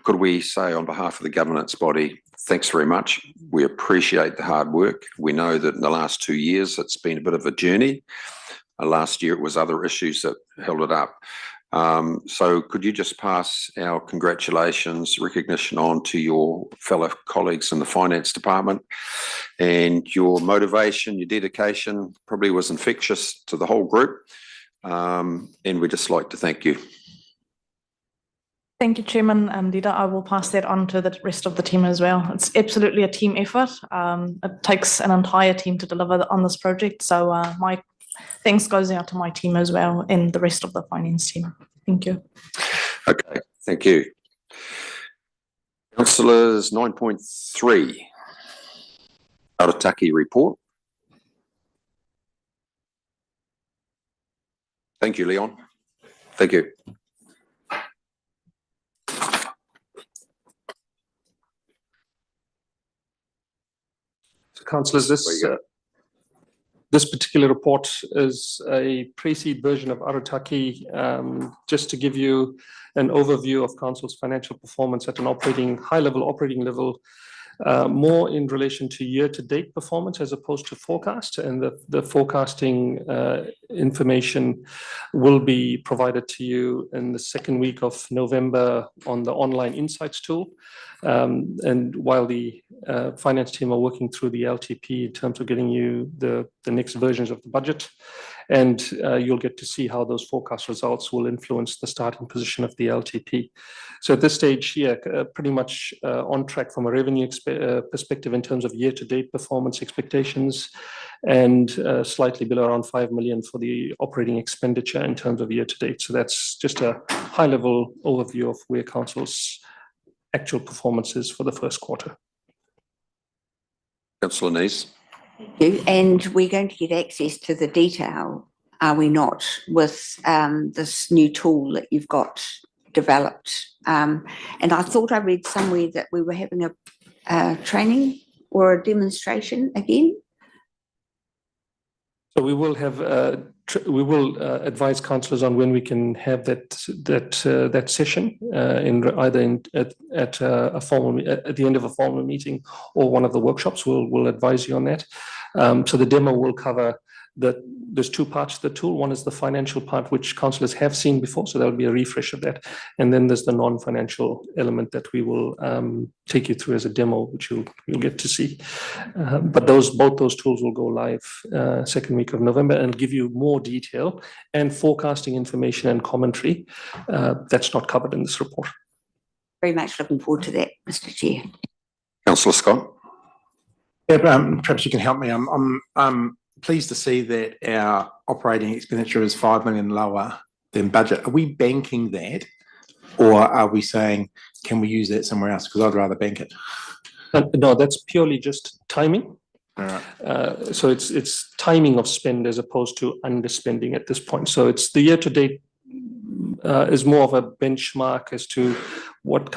[SPEAKER 1] Could we say on behalf of the governance body, thanks very much. We appreciate the hard work. We know that in the last 2 years, it's been a bit of a journey. Last year, it was other issues that held it up. So could you just pass our congratulations, recognition on to your fellow colleagues in the finance department, and your motivation, your dedication probably was infectious to the whole group. And we'd just like to thank you.
[SPEAKER 12] Thank you, Chairman Dita. I will pass that on to the rest of the team as well. It's absolutely a team effort. It takes an entire team to deliver on this project. So my thanks goes out to my team as well and the rest of the finance team. Thank you.
[SPEAKER 1] Okay, thank you. Councillors, 9.3. Arataki report. Thank you, Leon. Thank you.
[SPEAKER 7] So councillors, this particular report is a pre-seed version of Arataki, just to give you an overview of council's financial performance at an high-level operating level, more in relation to year-to-date performance as opposed to forecast. And the forecasting information will be provided to you in the second week of November on the online insights tool. And while the finance team are working through the LTP in terms of getting you the next versions of the budget, and you'll get to see how those forecast results will influence the starting position of the LTP. So at this stage here, pretty much on track from a revenue perspective in terms of year-to-date performance expectations, and slightly below around 5 million for the operating expenditure in terms of year-to-date. So that's just a high-level overview of where council's actual performance is for the first quarter.
[SPEAKER 1] Councillor Nees.
[SPEAKER 8] You, and we're going to get access to the detail, are we not, with this new tool that you've got developed. And I thought I read somewhere that we were having a training or a demonstration again.
[SPEAKER 7] So we will have, we will advise councillors on when we can have that session at a formal, at the end of a formal meeting or one of the workshops. We'll advise you on that. So the demo will cover there's two parts to the tool. One is the financial part, which councillors have seen before, so there'll be a refresh of that. And then there's the non-financial element that we will take you through as a demo, which you'll get to see. But both those tools will go live second week of November and give you more detail and forecasting information and commentary that's not covered in this report.
[SPEAKER 8] Very much looking forward to that, Mr. Chair.
[SPEAKER 1] Councillor Scott.
[SPEAKER 13] Yeah, perhaps you can help me. I'm pleased to see that our operating expenditure is 5 million lower than budget. Are we banking that, or are we saying, can we use that somewhere else? Because I'd rather bank it.
[SPEAKER 7] No, that's purely just timing.
[SPEAKER 13] All right.
[SPEAKER 7] So it's timing of spend as opposed to underspending at this point. So it's the year to date is more of a benchmark as to what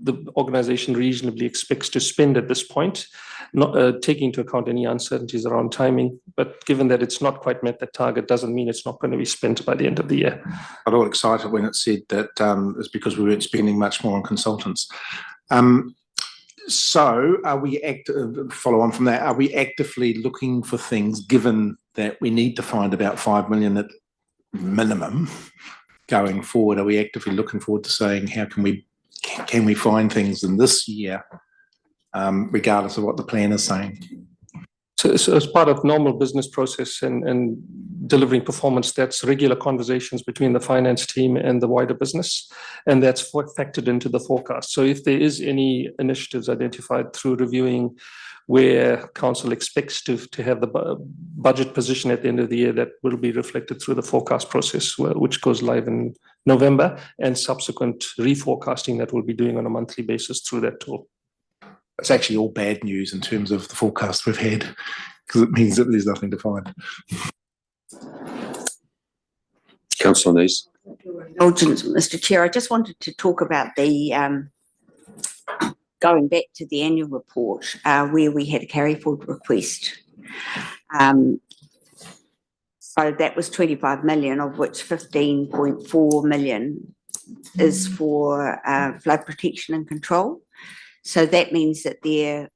[SPEAKER 7] the organisation reasonably expects to spend at this point, not taking into account any uncertainties around timing. But given that it's not quite met that target, doesn't mean it's not going to be spent by the end of the year.
[SPEAKER 13] I got all excited when it said that it's because we weren't spending much more on consultants. So are we follow on from that? Are we actively looking for things, given that we need to find about 5 million at minimum going forward? Are we actively looking forward to saying, how can we find things in this year, regardless of what the plan is saying?
[SPEAKER 7] So as part of normal business process and delivering performance, that's regular conversations between the finance team and the wider business, and that's factored into the forecast. So if there is any initiatives identified through reviewing where council expects to have the budget position at the end of the year, that will be reflected through the forecast process, which goes live in November, and subsequent reforecasting that we'll be doing on a monthly basis through that tool.
[SPEAKER 13] It's actually all bad news in terms of the forecast we've had, because it means that there's nothing to find.
[SPEAKER 1] Councillor Nees.
[SPEAKER 8] Indulgence, Mr. Chair, I just wanted to talk about the going back to the annual report where we had a carry forward request. So that was 25 million, of which 15.4 million is for flood protection and control. So that means that their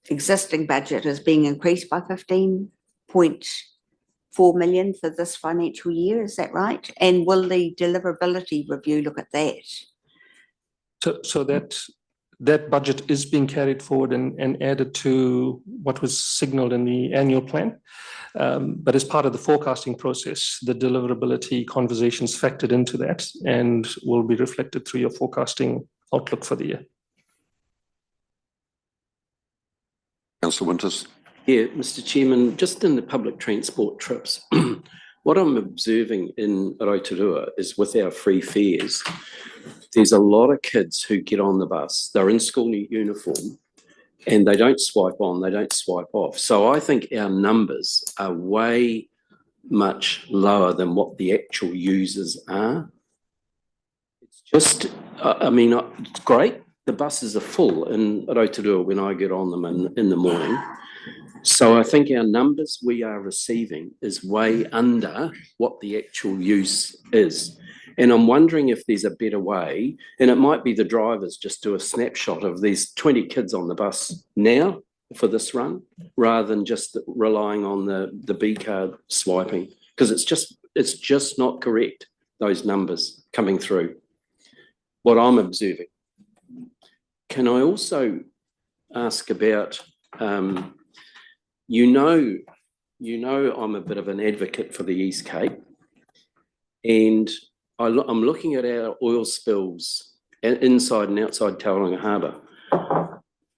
[SPEAKER 8] existing budget is being increased by 15.4 million for this financial year. Is that right? And will the deliverability review look at that?
[SPEAKER 7] So that budget is being carried forward and added to what was signalled in the annual plan. But as part of the forecasting process, the deliverability conversations factored into that and will be reflected through your forecasting outlook for the year.
[SPEAKER 1] Councillor Winters.
[SPEAKER 9] Yeah, Mr. Chairman, just in the public transport trips, what I'm observing in Rotorua is with our free fares, there's a lot of kids who get on the bus, they're in school uniform, and they don't swipe on, they don't swipe off. So I think our numbers are way much lower than what the actual users are. It's just, I mean, it's great. The buses are full in Rotorua when I get on them in the morning. So I think our numbers we are receiving is way under what the actual use is. And I'm wondering if there's a better way, and it might be the drivers just do a snapshot of these 20 kids on the bus now for this run, rather than just relying on the B card swiping, because it's just not correct, those numbers coming through, what I'm observing. Can I also ask about, you know I'm a bit of an advocate for the East Cape, and I'm looking at our oil spills inside and outside Tauranga Harbour.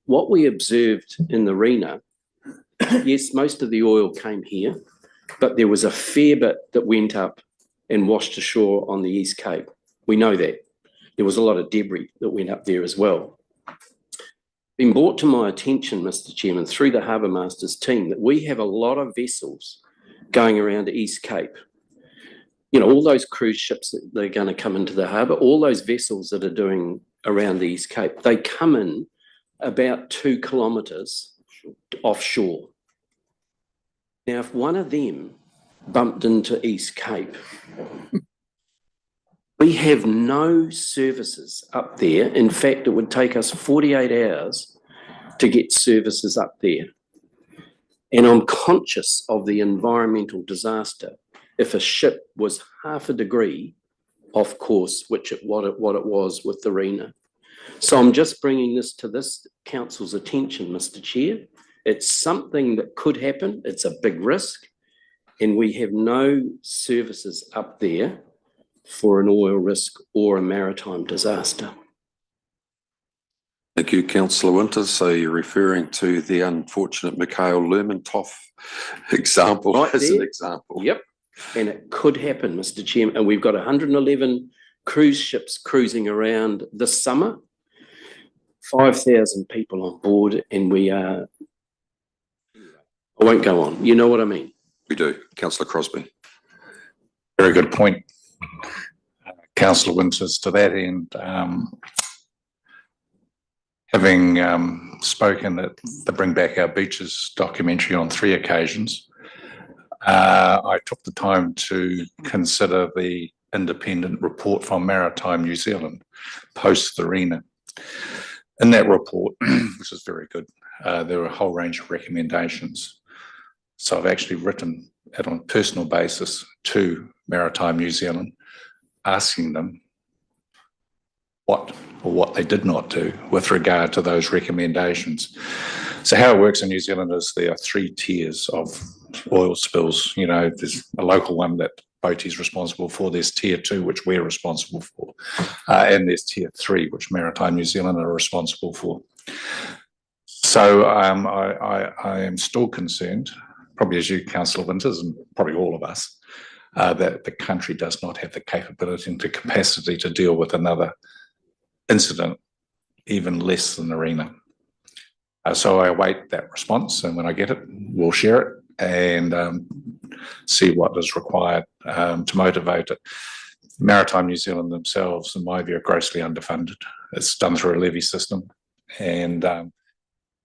[SPEAKER 9] What we observed in the Rena, yes, most of the oil came here, but there was a fair bit that went up and washed ashore on the East Cape. We know that. There was a lot of debris that went up there as well. Been brought to my attention, Mr. Chairman, through the Harbour Masters team, that we have a lot of vessels going around the East Cape. you know, all those cruise ships that they're going to come into the harbour, all those vessels that are doing around the East Cape, they come in about 2 kilometres offshore. Now, if one of them bumped into East Cape, we have no services up there. In fact, it would take us 48 hours to get services up there. And I'm conscious of the environmental disaster if a ship was half a degree off course, what it was with the Rena. So I'm just bringing this to this council's attention, Mr. Chair. It's something that could happen. It's a big risk. And we have no services up there for an oil risk or a maritime disaster.
[SPEAKER 1] Thank you, councillor Winters. So you're referring to the unfortunate Mikhail Lermontov example
[SPEAKER 9] Right
[SPEAKER 1] as an
[SPEAKER 9] there.
[SPEAKER 1] example.
[SPEAKER 9] Yep. And it could happen, Mr. Chairman. And we've got 111 cruise ships cruising around this summer, 5,000 people on board, and we are, I won't go on. You know what I mean?
[SPEAKER 1] We do. Councillor Crosby.
[SPEAKER 5] Very good point, Councillor Winters. To that end, having spoken at the Bring Back Our Beaches documentary on 3 occasions, I took the time to consider the independent report from Maritime New Zealand post the Rena. In that report, which is very good, there were a whole range of recommendations. So I've actually written it on a personal basis to Maritime New Zealand, asking them what they did not do with regard to those recommendations. So how it works in New Zealand is there are 3 tiers of oil spills. You know, there's a local one that BOTI is responsible for, there's tier 2, which we're responsible for, and there's tier 3, which Maritime New Zealand are responsible for. So I am still concerned, probably as you, Councillor Winters, and probably all of us, that the country does not have the capability and the capacity to deal with another incident, even less than the Rena. So I await that response, and when I get it, we'll share it and see what is required to motivate it. Maritime New Zealand themselves, in my view, are grossly underfunded. It's done through a levy system, and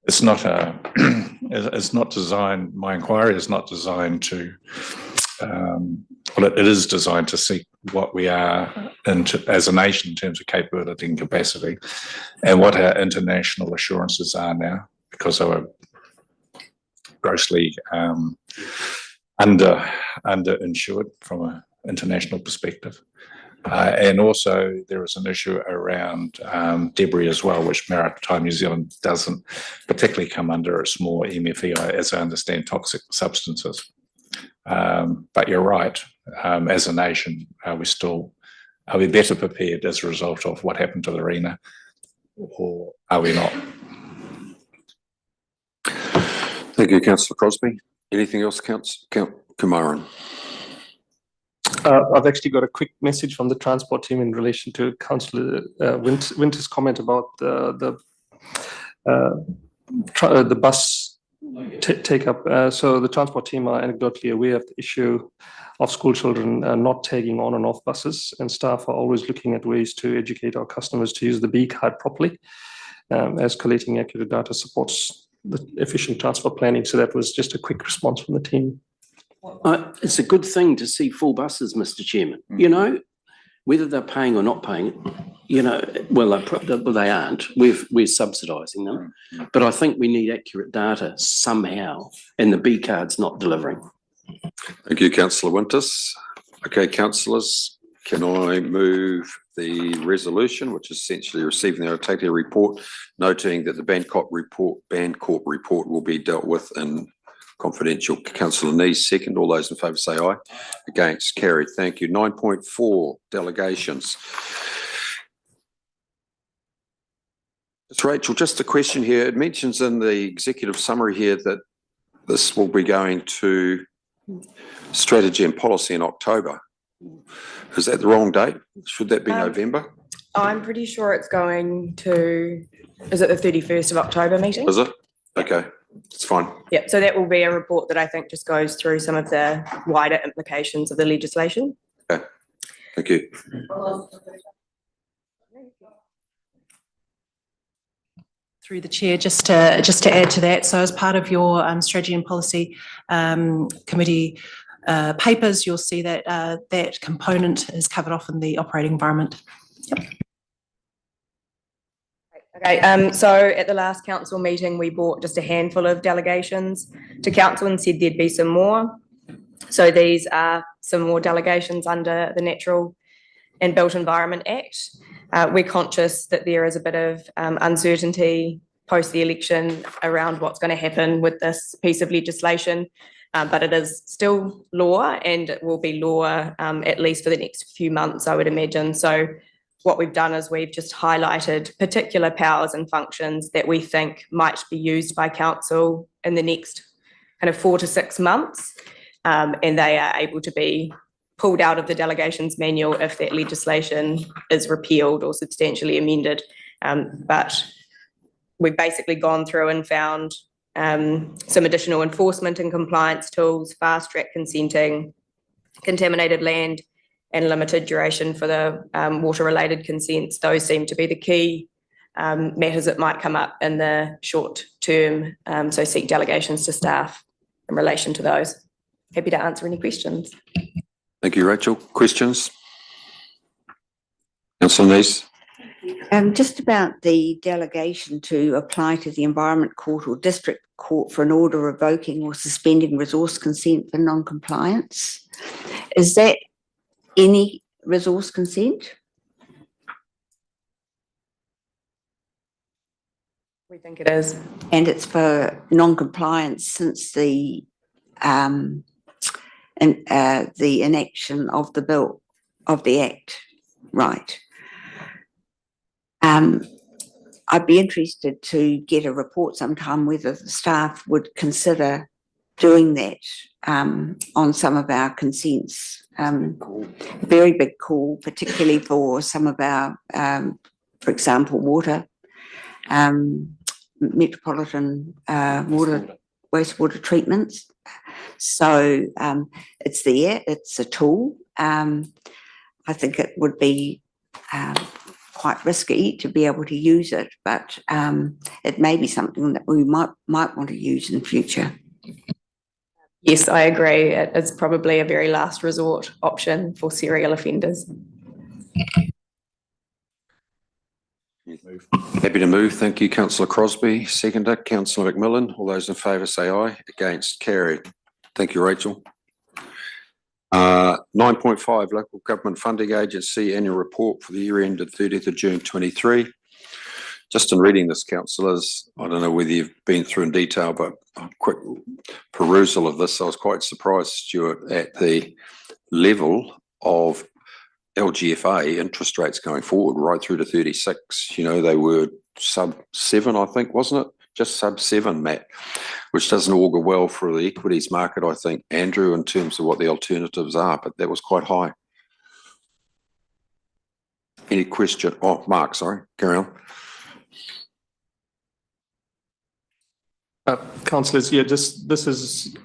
[SPEAKER 5] it's not designed. My inquiry is not designed to. It is designed to seek what we are as a nation in terms of capability and capacity, and what our international assurances are now, because they were grossly underinsured from an international perspective. And also there is an issue around debris as well, which Maritime New Zealand doesn't particularly come under. It's more MFEI, as I understand, toxic substances. But you're right, as a nation, are we better prepared as a result of what happened to the Rena, or are we not?
[SPEAKER 1] Thank you, Councillor Crosby. Anything else, Count Kumaran?
[SPEAKER 7] I've actually got a quick message from the transport team in relation to Councillor Winter's comment about the bus take up. So the transport team are anecdotally aware of the issue of school children not tagging on and off buses, and staff are always looking at ways to educate our customers to use the B card properly, as collating accurate data supports the efficient transport planning. So that was just a quick response from the team.
[SPEAKER 9] It's a good thing to see full buses, Mr. Chairman. You know, whether they're paying or not paying, you know, well, they aren't. We're subsidising them. But I think we need accurate data somehow, and the B card's not delivering.
[SPEAKER 1] Thank you, Councillor Winters. Okay, councillors, can I move the resolution, which is essentially receiving the Otatia report, noting that the Bancorp report will be dealt with in confidential. Councillor Nees, second. All those in favour say aye. Against, carried. Thank you. 9.4, delegations. It's Rachel, just a question here. It mentions in the executive summary here that this will be going to strategy and policy in October. Is that the wrong date? Should that be November?
[SPEAKER 14] I'm pretty sure it's going to, is it the 31st of October meeting?
[SPEAKER 1] Is it? Okay, it's fine.
[SPEAKER 14] Yep, so that will be a report that I think just goes through some of the wider implications of the legislation.
[SPEAKER 1] Okay. Thank you.
[SPEAKER 15] Through the chair, just to add to that, so as part of your strategy and policy committee papers, you'll see that that component is covered off in the operating environment. Yep.
[SPEAKER 14] Okay, so at the last council meeting, we brought just a handful of delegations to council and said there'd be some more. So these are some more delegations under the Natural and Built Environment Act. We're conscious that there is a bit of uncertainty post the election around what's going to happen with this piece of legislation, but it is still law and it will be law at least for the next few months, I would imagine. So what we've done is we've just highlighted particular powers and functions that we think might be used by council in the next kind of 4 to 6 months, and they are able to be pulled out of the delegations manual if that legislation is repealed or substantially amended. But we've basically gone through and found some additional enforcement and compliance tools, fast track consenting, contaminated land, and limited duration for the water-related consents. Those seem to be the key matters that might come up in the short term. So seek delegations to staff in relation to those. Happy to answer any questions.
[SPEAKER 1] Thank you, Rachel. Questions? Councillor Neese?
[SPEAKER 8] Just about the delegation to apply to the Environment Court or District Court for an order revoking or suspending resource consent for non-compliance. Is that any resource consent?
[SPEAKER 14] We think it is.
[SPEAKER 8] And it's for non-compliance since the enaction of the bill, of the Act, right? I'd be interested to get a report sometime whether the staff would consider doing that on some of our consents. Very big call, particularly for some of our, for example, water, metropolitan water, wastewater treatments. So it's there, it's a tool. I think it would be quite risky to be able to use it, but it may be something that we might want to use in future.
[SPEAKER 14] Yes, I agree. It's probably a very last resort option for serial offenders.
[SPEAKER 1] Happy to move. Thank you, Councillor Crosby. Seconder, Councillor McMillan. All those in favour say aye. Against, carried. Thank you, Rachel. 9.5 Local Government Funding Agency Annual Report for the year ended 30th of June 23. Just in reading this, councillors, I don't know whether you've been through in detail, but a quick perusal of this, I was quite surprised, Stuart, at the level of LGFA interest rates going forward right through to 36. You know, they were sub 7, I think, wasn't it? Just sub 7, Matt, which doesn't augur well for the equities market, I think, Andrew, in terms of what the alternatives are, but that was quite high. Any question? Oh, Mark, sorry, carry on.
[SPEAKER 7] Councillors, yeah, this is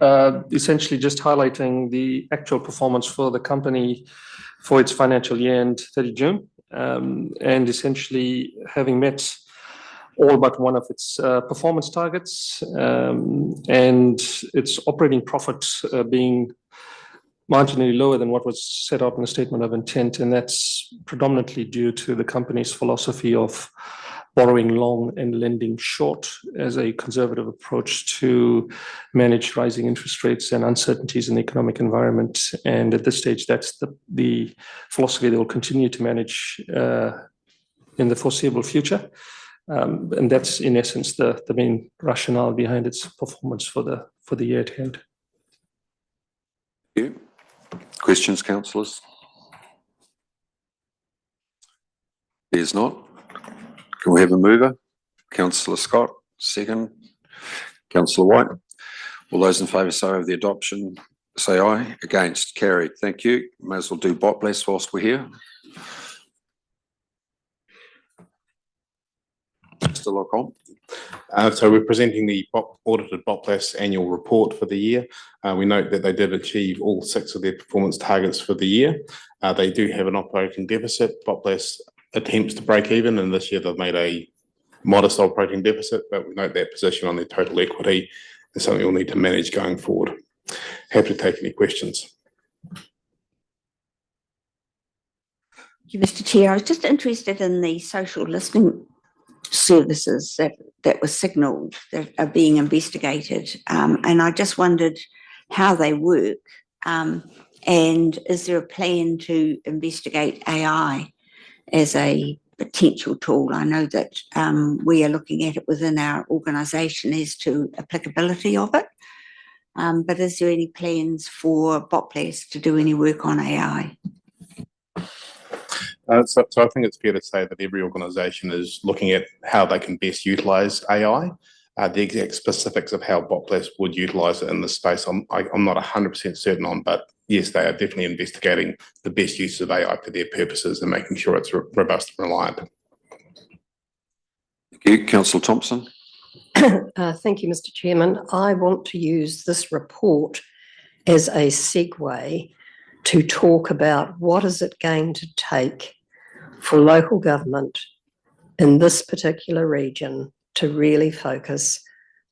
[SPEAKER 7] essentially just highlighting the actual performance for the company for its financial year end 30 June, and essentially having met all but one of its performance targets, and its operating profit being marginally lower than what was set out in the statement of intent, and that's predominantly due to the company's philosophy of borrowing long and lending short as a conservative approach to manage rising interest rates and uncertainties in the economic environment. And at this stage, that's the philosophy they will continue to manage in the foreseeable future. And that's in essence the main rationale behind its performance for the year at hand.
[SPEAKER 1] Thank you. Questions, councillors? There's not. Can we have a mover? Councillor Scott, second. Councillor White. All those in favour say of the adoption, say aye. Against, carried. Thank you. May as well do bot bless whilst we're here. Mr. Lockhart.
[SPEAKER 11] So we're presenting the audited BOPLAS annual report for the year. We note that they did achieve all 6 of their performance targets for the year. They do have an operating deficit. BOPLAS attempts to break even, and this year they've made a modest operating deficit, but we note that position on their total equity is something we'll need to manage going forward. Happy to take any questions.
[SPEAKER 8] Thank you, Mr. Chair. I was just interested in the social listening services that were signalled that are being investigated. And I just wondered how they work. And is there a plan to investigate AI as a potential tool? I know that we are looking at it within our organisation as to applicability of it. But is there any plans for BOPLAS to do any work on AI?
[SPEAKER 11] So I think it's fair to say that every organisation is looking at how they can best utilise AI. The exact specifics of how BOPLAS would utilise it in this space, I'm not 100% certain on, but yes, they are definitely investigating the best use of AI for their purposes and making sure it's robust and reliant.
[SPEAKER 1] Thank you. Councillor Thompson.
[SPEAKER 3] Thank you, Mr. Chairman. I want to use this report as a segue to talk about what is it going to take for local government in this particular region to really focus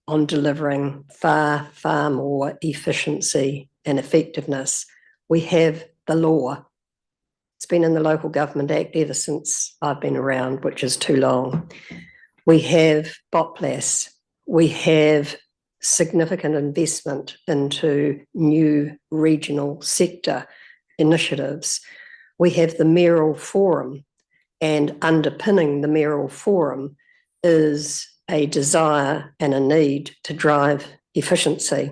[SPEAKER 3] on delivering far, far more efficiency and effectiveness. We have the law. It's been in the Local Government Act ever since I've been around, which is too long. We have BOPLAS. We have significant investment into new regional sector initiatives. We have the mayoral forum, and underpinning the mayoral forum is a desire and a need to drive efficiency.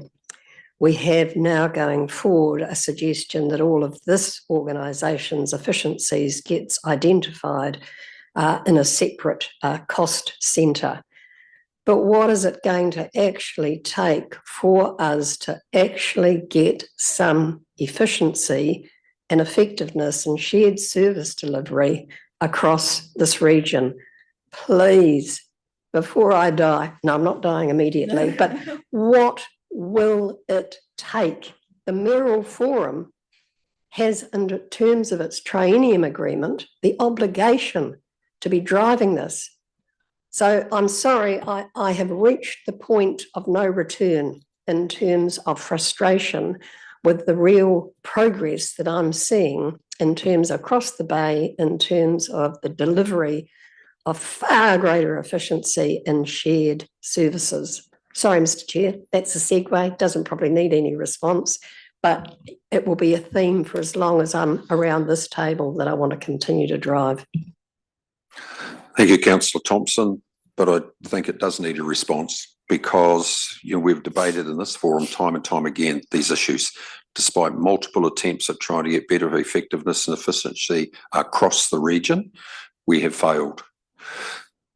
[SPEAKER 3] We have now going forward a suggestion that all of this organisation's efficiencies gets identified in a separate cost centre. But what is it going to actually take for us to actually get some efficiency and effectiveness and shared service delivery across this region? Please, before I die, no, I'm not dying immediately, but what will it take? The mayoral forum has, in terms of its triennium agreement, the obligation to be driving this. So I'm sorry, I have reached the point of no return in terms of frustration with the real progress that I'm seeing in terms across the bay, in terms of the delivery of far greater efficiency in shared services. Sorry, Mr. Chair, that's a segue, doesn't probably need any response, but it will be a theme for as long as I'm around this table that I want to continue to drive.
[SPEAKER 1] Thank you, Councillor Thompson, but I think it does need a response because we've debated in this forum time and time again these issues. Despite multiple attempts at trying to get better effectiveness and efficiency across the region, we have failed.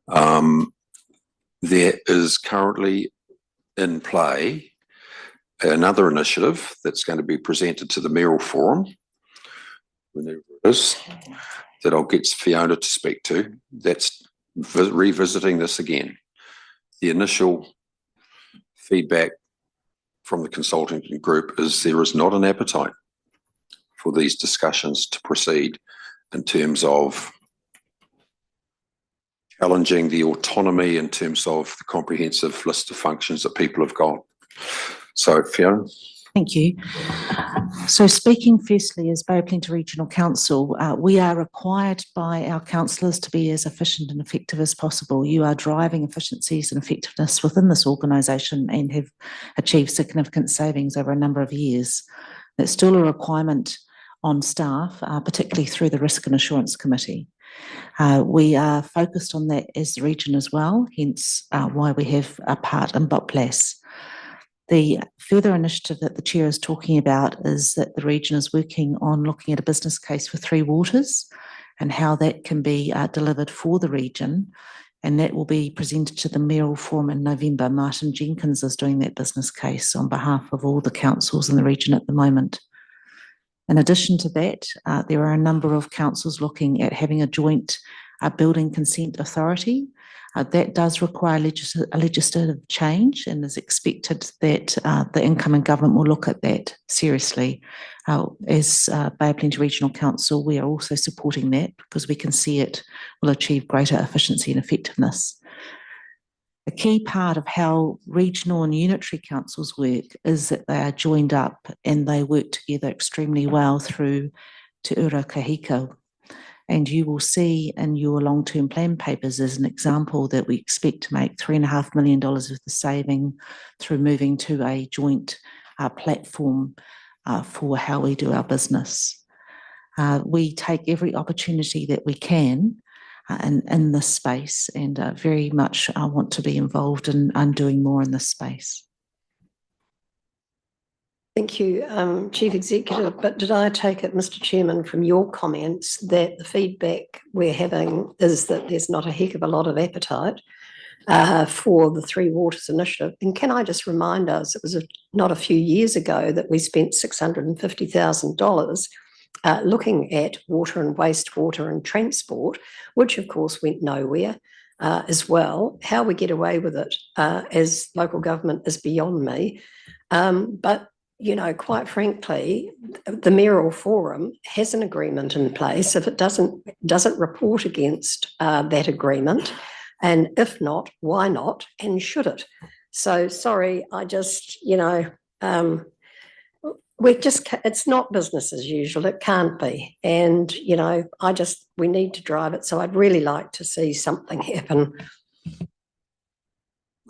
[SPEAKER 1] There is currently in play another initiative that's going to be presented to the mayoral forum, whenever it is, that I'll get Fiona to speak to. That's revisiting this again. The initial feedback from the consulting group is there is not an appetite for these discussions to proceed in terms of challenging the autonomy in terms of the comprehensive list of functions that people have got. So, Fiona.
[SPEAKER 10] Thank you. So speaking firstly as Bay of Plenty Regional Council, we are required by our councillors to be as efficient and effective as possible. You are driving efficiencies and effectiveness within this organisation and have achieved significant savings over a number of years. There's still a requirement on staff, particularly through the Risk and Assurance Committee. We are focused on that as the region as well, hence why we have a part in BOPLAS. The further initiative that the Chair is talking about is that the region is working on looking at a business case for Three Waters and how that can be delivered for the region, and that will be presented to the mayoral forum in November. Martin Jenkins is doing that business case on behalf of all the councils in the region at the moment. In addition to that, there are a number of councils looking at having a joint building consent authority. That does require a legislative change, and is expected that the incoming government will look at that seriously. As Bay of Plenty Regional Council, we are also supporting that because we can see it will achieve greater efficiency and effectiveness. A key part of how regional and unitary councils work is that they are joined up and they work together extremely well through Te Ura Kahiko. And you will see in your long-term plan papers as an example that we expect to make $3.5 million worth of saving through moving to a joint platform for how we do our business. We take every opportunity that we can in this space, and very much want to be involved in doing more in this space.
[SPEAKER 3] Thank you, Chief Executive. But did I take it, Mr. Chairman, from your comments that the feedback we're having is that there's not a heck of a lot of appetite for the Three Waters Initiative? And can I just remind us, it was not a few years ago that we spent $650,000 looking at water and wastewater and transport, which of course went nowhere as well. How we get away with it as local government is beyond me. But you know, quite frankly, the Mayoral Forum has an agreement in place. If it doesn't report against that agreement, and if not, why not? And should it? So sorry, I just, you know, it's not business as usual. It can't be. And, you know, we need to drive it. So I'd really like to see something happen.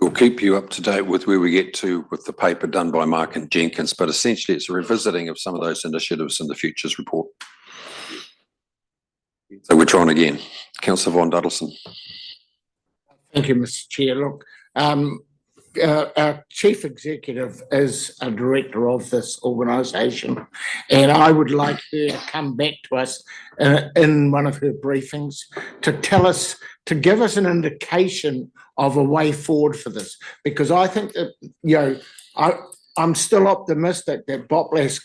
[SPEAKER 1] We'll keep you up to date with where we get to with the paper done by Mark and Jenkins, but essentially it's a revisiting of some of those initiatives in the futures report. So we're trying again. Councillor Von Duddleson.
[SPEAKER 16] Thank you, Mr. Chair. Look, our chief executive is a director of this organisation, and I would like her to come back to us in one of her briefings to tell us, to give us an indication of a way forward for this, because I think that, you know, I'm still optimistic that Boplas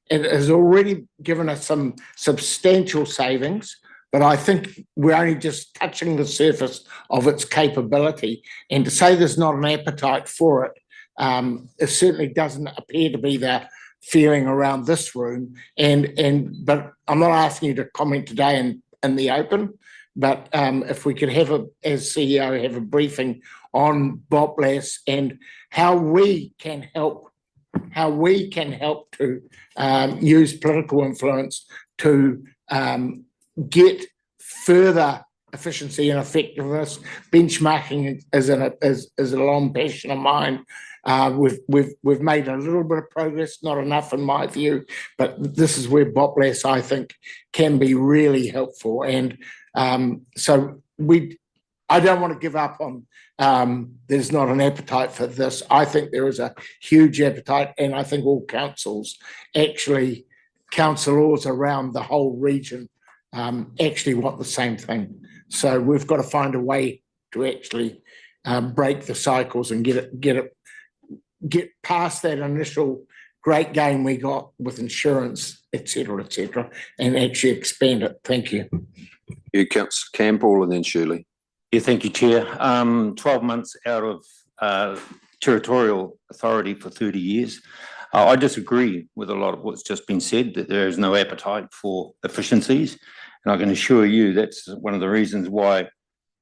[SPEAKER 16] it has already given us some substantial savings, but I think we're only just touching the surface of its capability. And to say there's not an appetite for it, it certainly doesn't appear to be the feeling around this room. But I'm not asking you to comment today in the open, but if we could have as CEO, have a briefing on Boplas and how we can help to use political influence to get further efficiency and effectiveness. Benchmarking is a long passion of mine. We've made a little bit of progress, not enough in my view, but this is where Boplas, I think, can be really helpful. And so I don't want to give up on there's not an appetite for this. I think there is a huge appetite, and I think all councils, actually councillors around the whole region, actually want the same thing. So we've got to find a way to actually break the cycles and get past that initial great game we got with insurance, et cetera, and actually expand it. Thank you.
[SPEAKER 1] You, Councillor Campbell, and then Shirley.
[SPEAKER 17] Yeah, thank you, Chair. 12 months out of territorial authority for 30 years. I disagree with a lot of what's just been said, that there is no appetite for efficiencies. And I can assure you that's one of the reasons why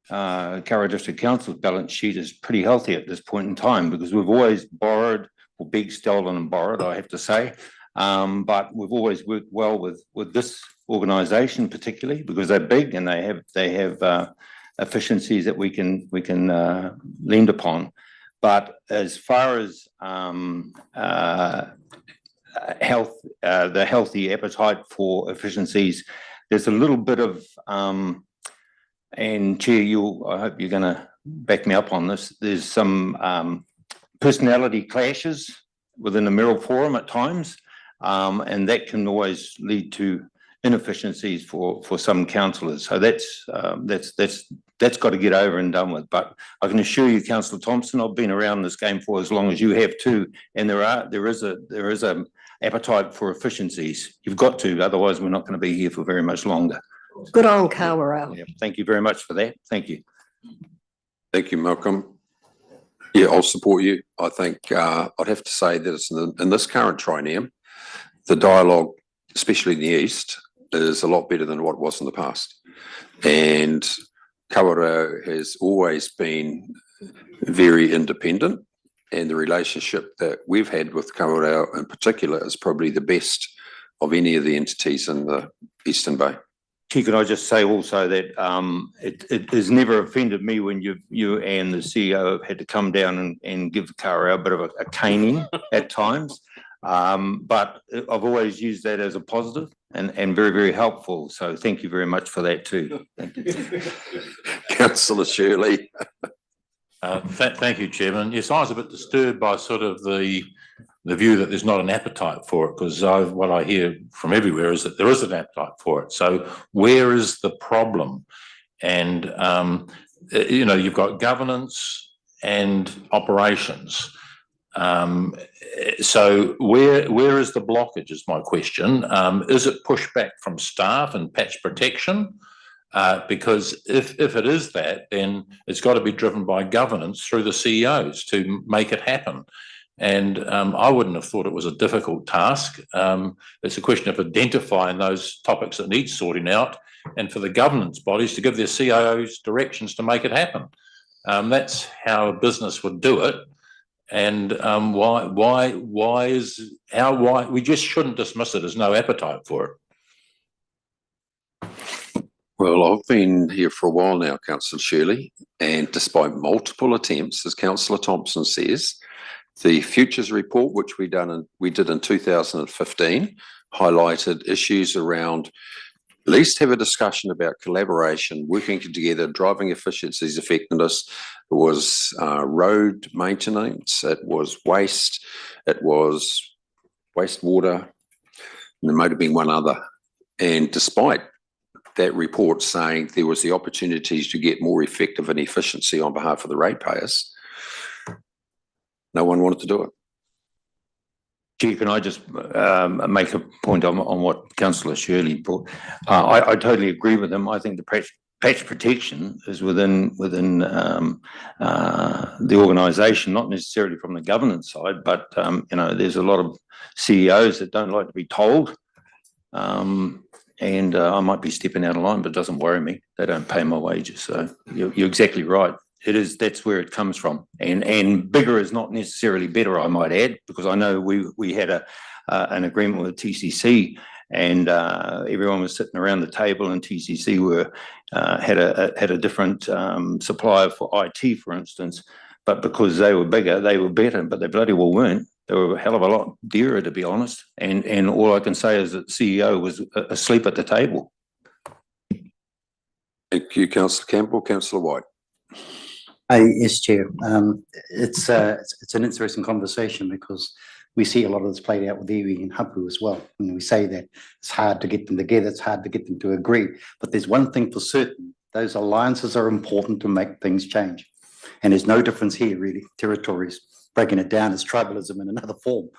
[SPEAKER 17] Kurrawa District Council's balance sheet is pretty healthy at this point in time, because we've always borrowed, or begged, stolen and borrowed, I have to say. But we've always worked well with this organisation, particularly because they're big and they have efficiencies that we can lean upon. But as far as health, the healthy appetite for efficiencies, there's a little bit of, and Chair, I hope you're going to back me up on this, there's some personality clashes within the Mayoral Forum at times, and that can always lead to inefficiencies for some councillors. So that's got to get over and done with. But I can assure you, Councillor Thompson, I've been around this game for as long as you have too, and there is a appetite for efficiencies. You've got to, otherwise we're not going to be here for very much longer.
[SPEAKER 3] Good on Kawarau.
[SPEAKER 17] Yeah, thank you very much for that. Thank you.
[SPEAKER 1] Thank you, Malcolm. Yeah, I'll support you. I think I'd have to say that it's in this current triennium, the dialogue, especially in the east, is a lot better than what it was in the past. And Kawarau has always been very independent, and the relationship that we've had with Kawarau in particular is probably the best of any of the entities in the Eastern Bay.
[SPEAKER 17] Chair, could I just say also that it has never offended me when you and the CEO have had to come down and give Kawarau a bit of a caning at times. But I've always used that as a positive and very, very helpful. So thank you very much for that too. Thank you.
[SPEAKER 1] Councillor Shirley.
[SPEAKER 18] Thank you, Chairman. Yes, I was a bit disturbed by sort of the view that there's not an appetite for it, because what I hear from everywhere is that there is an appetite for it. So where is the problem? And, you've got governance and operations. So where is the blockage is my question. Is it pushback from staff and patch protection? Because if it is that, then it's got to be driven by governance through the CEOs to make it happen. And I wouldn't have thought it was a difficult task. It's a question of identifying those topics that need sorting out, and for the governance bodies to give their CIOs directions to make it happen. That's how a business would do it. And we just shouldn't dismiss it as no appetite for it.
[SPEAKER 1] Well, I've been here for a while now, Councillor Shirley, and despite multiple attempts, as Councillor Thompson says, the Futures Report, which we did in 2015, highlighted issues around at least have a discussion about collaboration, working together, driving efficiencies, effectiveness. It was road maintenance, it was waste, it was wastewater, and there might have been one other. And despite that report saying there was the opportunities to get more effective and efficiency on behalf of the ratepayers, no one wanted to do it.
[SPEAKER 17] Chair, can I just make a point on what Councillor Shirley brought? I totally agree with him. I think the patch protection is within the organisation, not necessarily from the governance side, but there's a lot of CEOs that don't like to be told. And I might be stepping out of line, but it doesn't worry me. They don't pay my wages. So you're exactly right. That's where it comes from. And bigger is not necessarily better, I might add, because I know we had an agreement with TCC, and everyone was sitting around the table, and TCC had a different supplier for IT, for instance. But because they were bigger, they were better, but they bloody well weren't. They were a hell of a lot dearer, to be honest. And all I can say is that the CEO was asleep at the table.
[SPEAKER 1] Thank you, Councillor Campbell. Councillor White.
[SPEAKER 2] Yes, Chair. It's an interesting conversation because we see a lot of this played out with iwi and hapu as well. And we say that it's hard to get them together, it's hard to get them to agree. But there's one thing for certain, those alliances are important to make things change. And there's no difference here, really. Territories, breaking it down is tribalism in another form.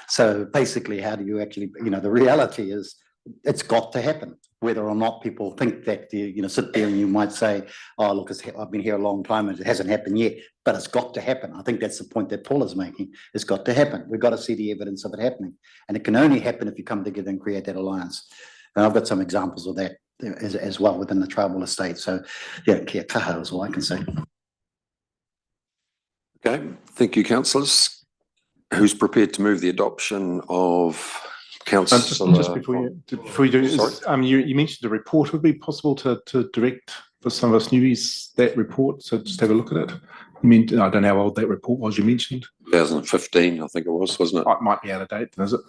[SPEAKER 2] So basically, how do you actually, the reality is it's got to happen. Whether or not people think that, sit there and you might say, oh, look, I've been here a long time and it hasn't happened yet, but it's got to happen. I think that's the point that Paul is making. It's got to happen. We've got to see the evidence of it happening. And it can only happen if you come together and create that alliance. And I've got some examples of that as well within the tribal estate. So, yeah, kia kaha is all I can say.
[SPEAKER 1] Okay, thank you, councillors. Who's prepared to move the adoption of Councillor?
[SPEAKER 13] Just before you do, you mentioned the report. Would it be possible to direct for some of us newbies that report, so just have a look at it? I don't know how old that report was you mentioned.
[SPEAKER 1] 2015, I think it was, wasn't it?
[SPEAKER 13] It might be out of date, is it?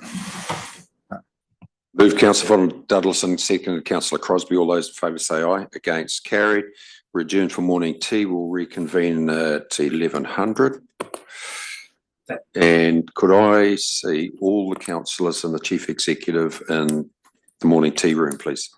[SPEAKER 1] Moved Councillor von Duddleston, seconded Councillor Crosby. All those in favour say aye. Against, carried. We're adjourned for morning tea. We'll reconvene at 1100. And could I see all the councillors and the Chief Executive in the morning tea room, please?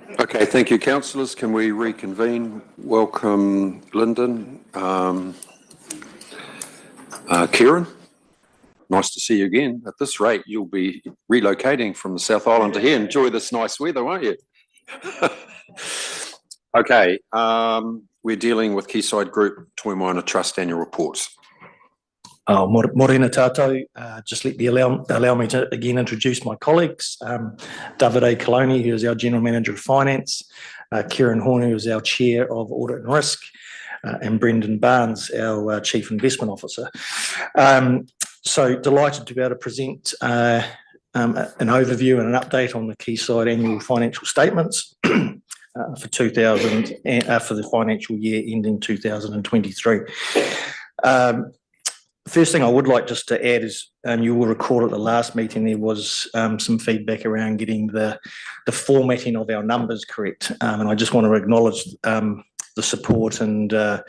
[SPEAKER 1] Okay, thank you, councillors. Can we reconvene? Welcome, Lyndon. Kieran, nice to see you again. At this rate, you'll be relocating from the South Island to here. Enjoy this nice weather, won't you? Okay, we're dealing with Quayside Group Tuamoana Trust annual reports.
[SPEAKER 7] Morena tātou, just allow me to again introduce my colleagues. David A. Coloni, who is our General Manager of Finance, Kieran Horner, who is our Chair of Audit and Risk, and Brendan Barnes, our Chief Investment Officer. So delighted to be able to present an overview and an update on the Quayside annual financial statements for for the financial year ending 2023. First thing I would like just to add is, you will recall at the last meeting there was some feedback around getting the formatting of our numbers correct, and I just want to acknowledge the support and the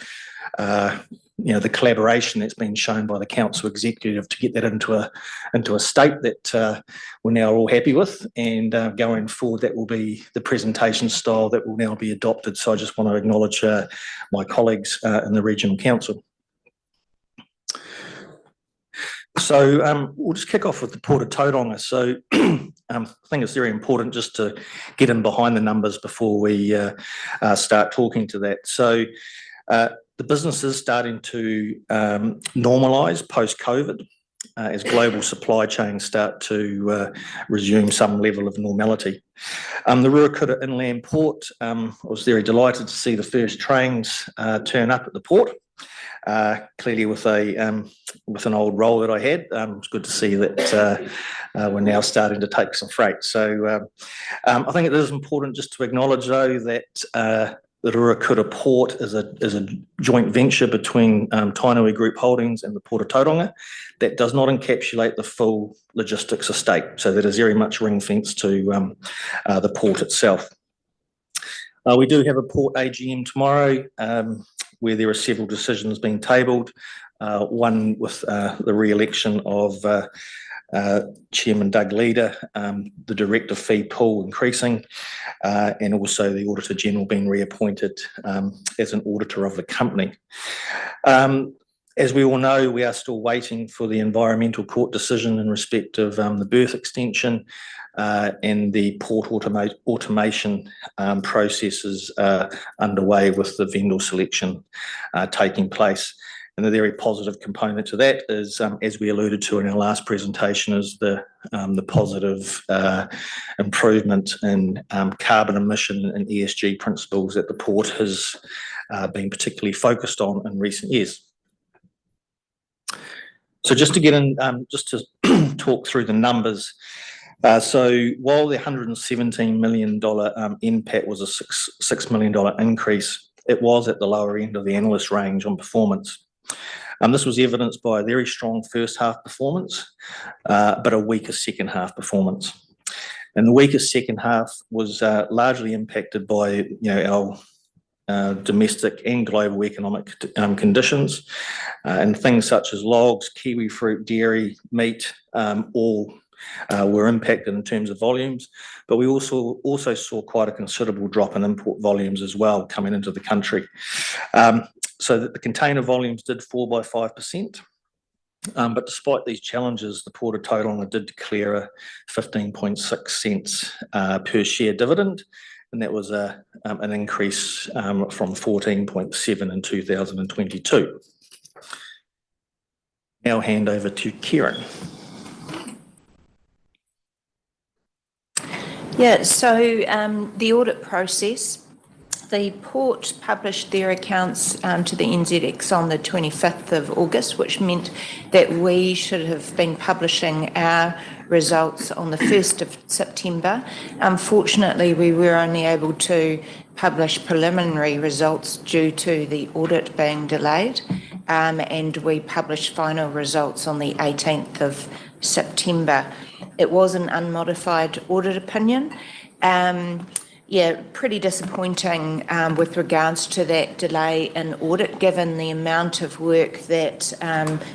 [SPEAKER 7] collaboration that's been shown by the council executive to get that into a state that we're now all happy with, and going forward that will be the presentation style that will now be adopted. So I just want to acknowledge my colleagues in the regional council. So we'll just kick off with the Port of Tauranga. So I think it's very important just to get in behind the numbers before we start talking to that. So the business is starting to normalise post-COVID as global supply chains start to resume some level of normality. The Ruakura Inland Port, I was very delighted to see the first trains turn up at the port. Clearly with an old role that I had, it's good to see that we're now starting to take some freight. So I think it is important just to acknowledge though that the Ruakura Port is a joint venture between Tainui Group Holdings and the Port of Tauranga that does not encapsulate the full logistics estate. So that is very much ring fenced to the port itself. We do have a port AGM tomorrow, where there are several decisions being tabled, one with the re-election of Chairman Doug Leader, the director fee pool increasing, and also the Auditor General being reappointed as an auditor of the company. As we all know, we are still waiting for the Environmental Court decision in respect of the berth extension, and the port automation processes underway with the vendor selection taking place. And the very positive component to that is, as we alluded to in our last presentation, is the positive improvement in carbon emission and ESG principles that the port has been particularly focused on in recent years. So just to get in, just to talk through the numbers. So while the $117 million NPAT was a $6 million increase, it was at the lower end of the analyst range on performance. This was evidenced by a very strong first half performance, but a weaker second half performance. And the weaker second half was largely impacted by our domestic and global economic conditions, and things such as logs, kiwi fruit, dairy, meat, all were impacted in terms of volumes, but we also saw quite a considerable drop in import volumes as well coming into the country. So that the container volumes did fall by 5%, but despite these challenges, the Port of Tauranga did declare a 15.6 cents per share dividend, and that was an increase from 14.7 in 2022. Now hand over to Kieran.
[SPEAKER 19] Yeah, so the audit process, the port published their accounts to the NZX on the 25th of August, which meant that we should have been publishing our results on the 1st of September. Unfortunately, we were only able to publish preliminary results due to the audit being delayed, and we published final results on the 18th of September. It was an unmodified audit opinion. Yeah, pretty disappointing with regards to that delay in audit, given the amount of work that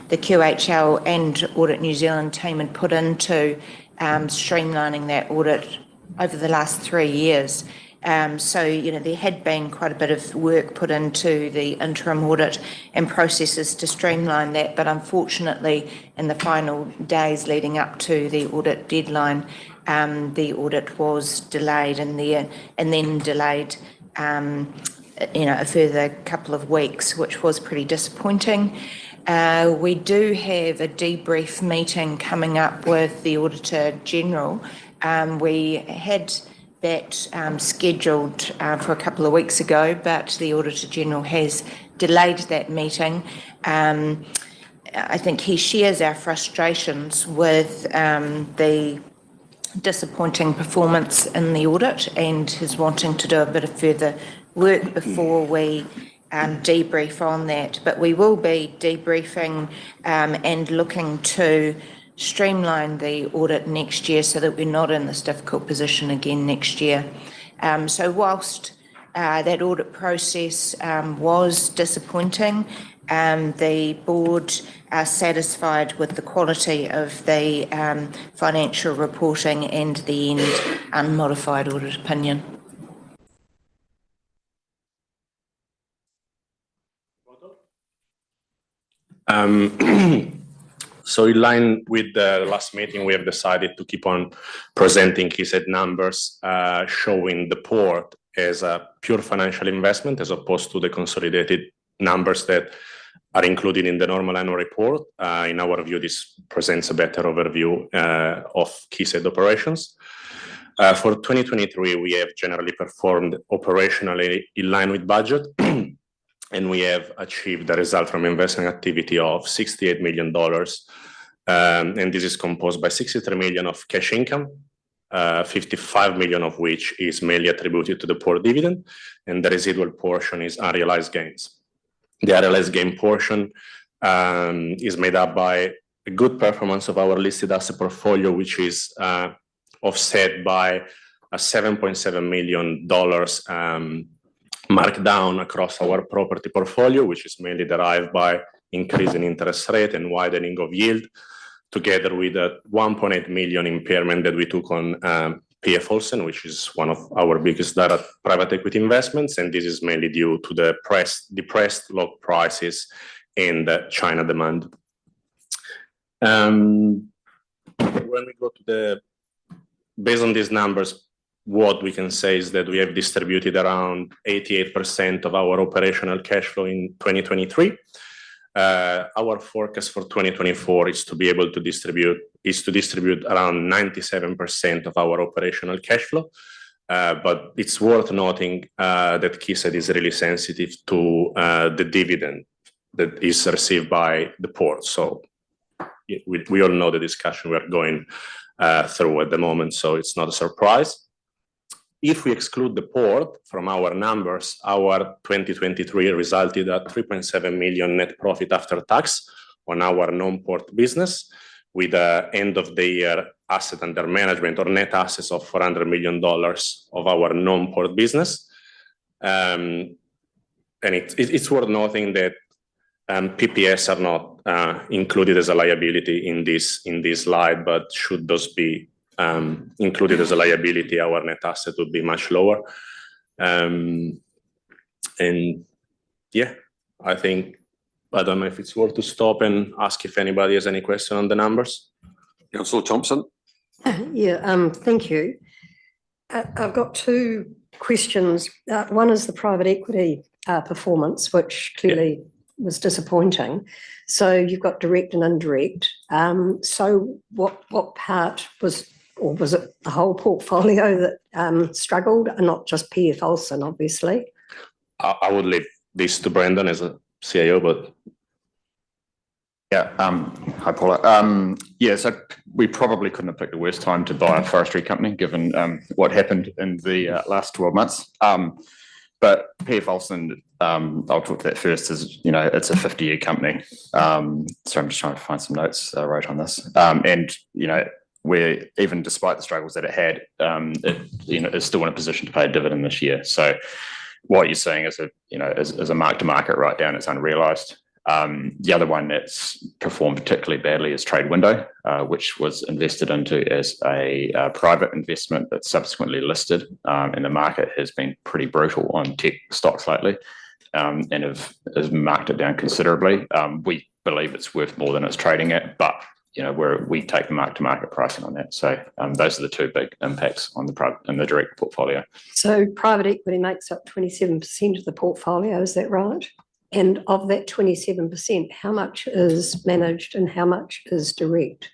[SPEAKER 19] the QHL and Audit New Zealand team had put into streamlining that audit over the last 3 years. So, you know, there had been quite a bit of work put into the interim audit and processes to streamline that, but unfortunately, in the final days leading up to the audit deadline, the audit was delayed and then delayed, you know, a further couple of weeks, which was pretty disappointing. We do have a debrief meeting coming up with the Auditor General. We had that scheduled for a couple of weeks ago, but the Auditor General has delayed that meeting. I think he shares our frustrations with the disappointing performance in the audit and is wanting to do a bit of further work before we debrief on that. But we will be debriefing and looking to streamline the audit next year so that we're not in this difficult position again next year. So whilst that audit process was disappointing, the board are satisfied with the quality of the financial reporting and the end unmodified audit opinion.
[SPEAKER 20] So in line with the last meeting, we have decided to keep on presenting KeySet numbers, showing the port as a pure financial investment as opposed to the consolidated numbers that are included in the normal annual report. In our view, this presents a better overview of KeySet operations. For 2023, we have generally performed operationally in line with budget. And we have achieved the result from investing activity of $68 million. And this is composed by 63 million of cash income, 55 million of which is mainly attributed to the port dividend, and the residual portion is unrealized gains. The unrealized gain portion is made up by a good performance of our listed asset portfolio, which is offset by a $7.7 million markdown across our property portfolio, which is mainly derived by increasing interest rate and widening of yield, together with a 1.8 million impairment that we took on PF Olsen, which is one of our biggest direct private equity investments. And this is mainly due to the depressed log prices and China demand. When we go to based on these numbers, what we can say is that we have distributed around 88% of our operational cash flow in 2023. Our forecast for 2024 is to be able to distribute around 97% of our operational cash flow. But it's worth noting that KeySet is really sensitive to the dividend that is received by the port. So we all know the discussion we're going through at the moment, so it's not a surprise. If we exclude the port from our numbers, our 2023 resulted at 3.7 million net profit after tax on our non-port business, with the end of the year asset under management or net assets of $400 million of our non-port business. And it's worth noting that PPS are not included as a liability in this slide, but should those be included as a liability, our net asset would be much lower. And yeah, I don't know if it's worth to stop and ask if anybody has any question on the numbers.
[SPEAKER 1] Councillor Thompson.
[SPEAKER 3] Yeah, thank you. I've got two questions. One is the private equity performance, which clearly was disappointing. So you've got direct and indirect. So what part was, or was it the whole portfolio that struggled, and not just PF Olsen, obviously?
[SPEAKER 20] I would leave this to Brendan as a CIO, but...
[SPEAKER 21] Yeah, hi Paula. Yeah, so we probably couldn't have picked a worse time to buy a forestry company, given what happened in the last 12 months. But PF Olsen, I'll talk to that first, is, you know, it's a 50-year company. So I'm just trying to find some notes I wrote on this. And, you know, where even despite the struggles that it had, it is still in a position to pay a dividend this year. So what you're seeing is a mark to market write down. It's unrealized. The other one that's performed particularly badly is Trade Window, which was invested into as a private investment that's subsequently listed, and the market has been pretty brutal on tech stocks lately, and has marked it down considerably. We believe it's worth more than it's trading at, but we take the mark-to-market pricing on that. So those are the two big impacts on the direct portfolio.
[SPEAKER 3] So private equity makes up 27% of the portfolio, is that right? And of that 27%, how much is managed and how much is direct?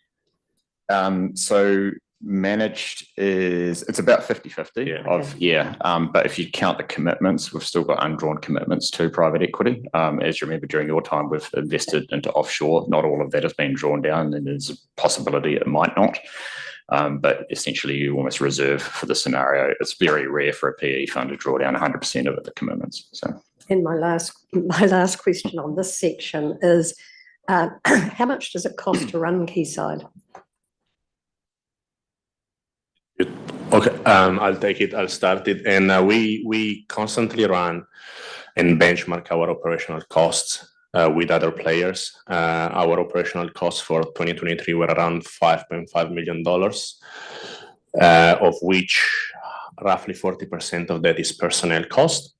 [SPEAKER 21] So managed it's about 50-50 but if you count the commitments, we've still got undrawn commitments to private equity. As you remember, during your time, we've invested into offshore. Not all of that has been drawn down, and there's a possibility it might not. But essentially, you almost reserve for the scenario. It's very rare for a PE fund to draw down 100% of it, the commitments. So.
[SPEAKER 3] And my last question on this section is, how much does it cost to run Quayside?
[SPEAKER 20] Okay, I'll take it. I'll start it. And we constantly run and benchmark our operational costs with other players. Our operational costs for 2023 were around $5.5 million, of which roughly 40% of that is personnel cost.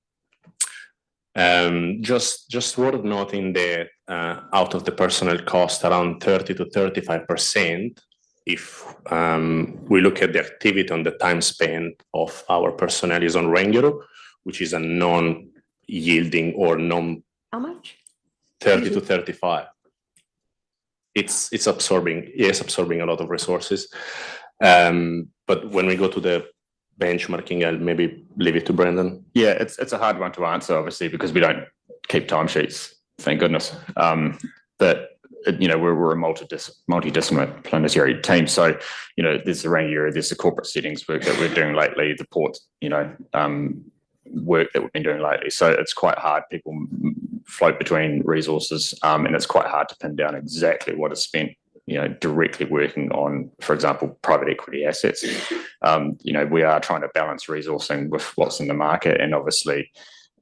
[SPEAKER 20] Just worth noting that out of the personnel cost, around 30 to 35%, if we look at the activity on the time spent of our personnel, is on Ringaroa, which is a non-yielding or non.
[SPEAKER 3] How much?
[SPEAKER 20] 30 to 35. It's absorbing a lot of resources. But when we go to the benchmarking, I'll maybe leave it to Brendan.
[SPEAKER 21] Yeah, it's a hard one to answer, obviously, because we don't keep timesheets, thank goodness. But we're a multidisciplinary team. So, there's the Rangiora, there's the corporate settings work that we're doing lately, the port, work that we've been doing lately. So it's quite hard. People float between resources, and it's quite hard to pin down exactly what is spent, directly working on, for example, private equity assets. We are trying to balance resourcing with what's in the market, and obviously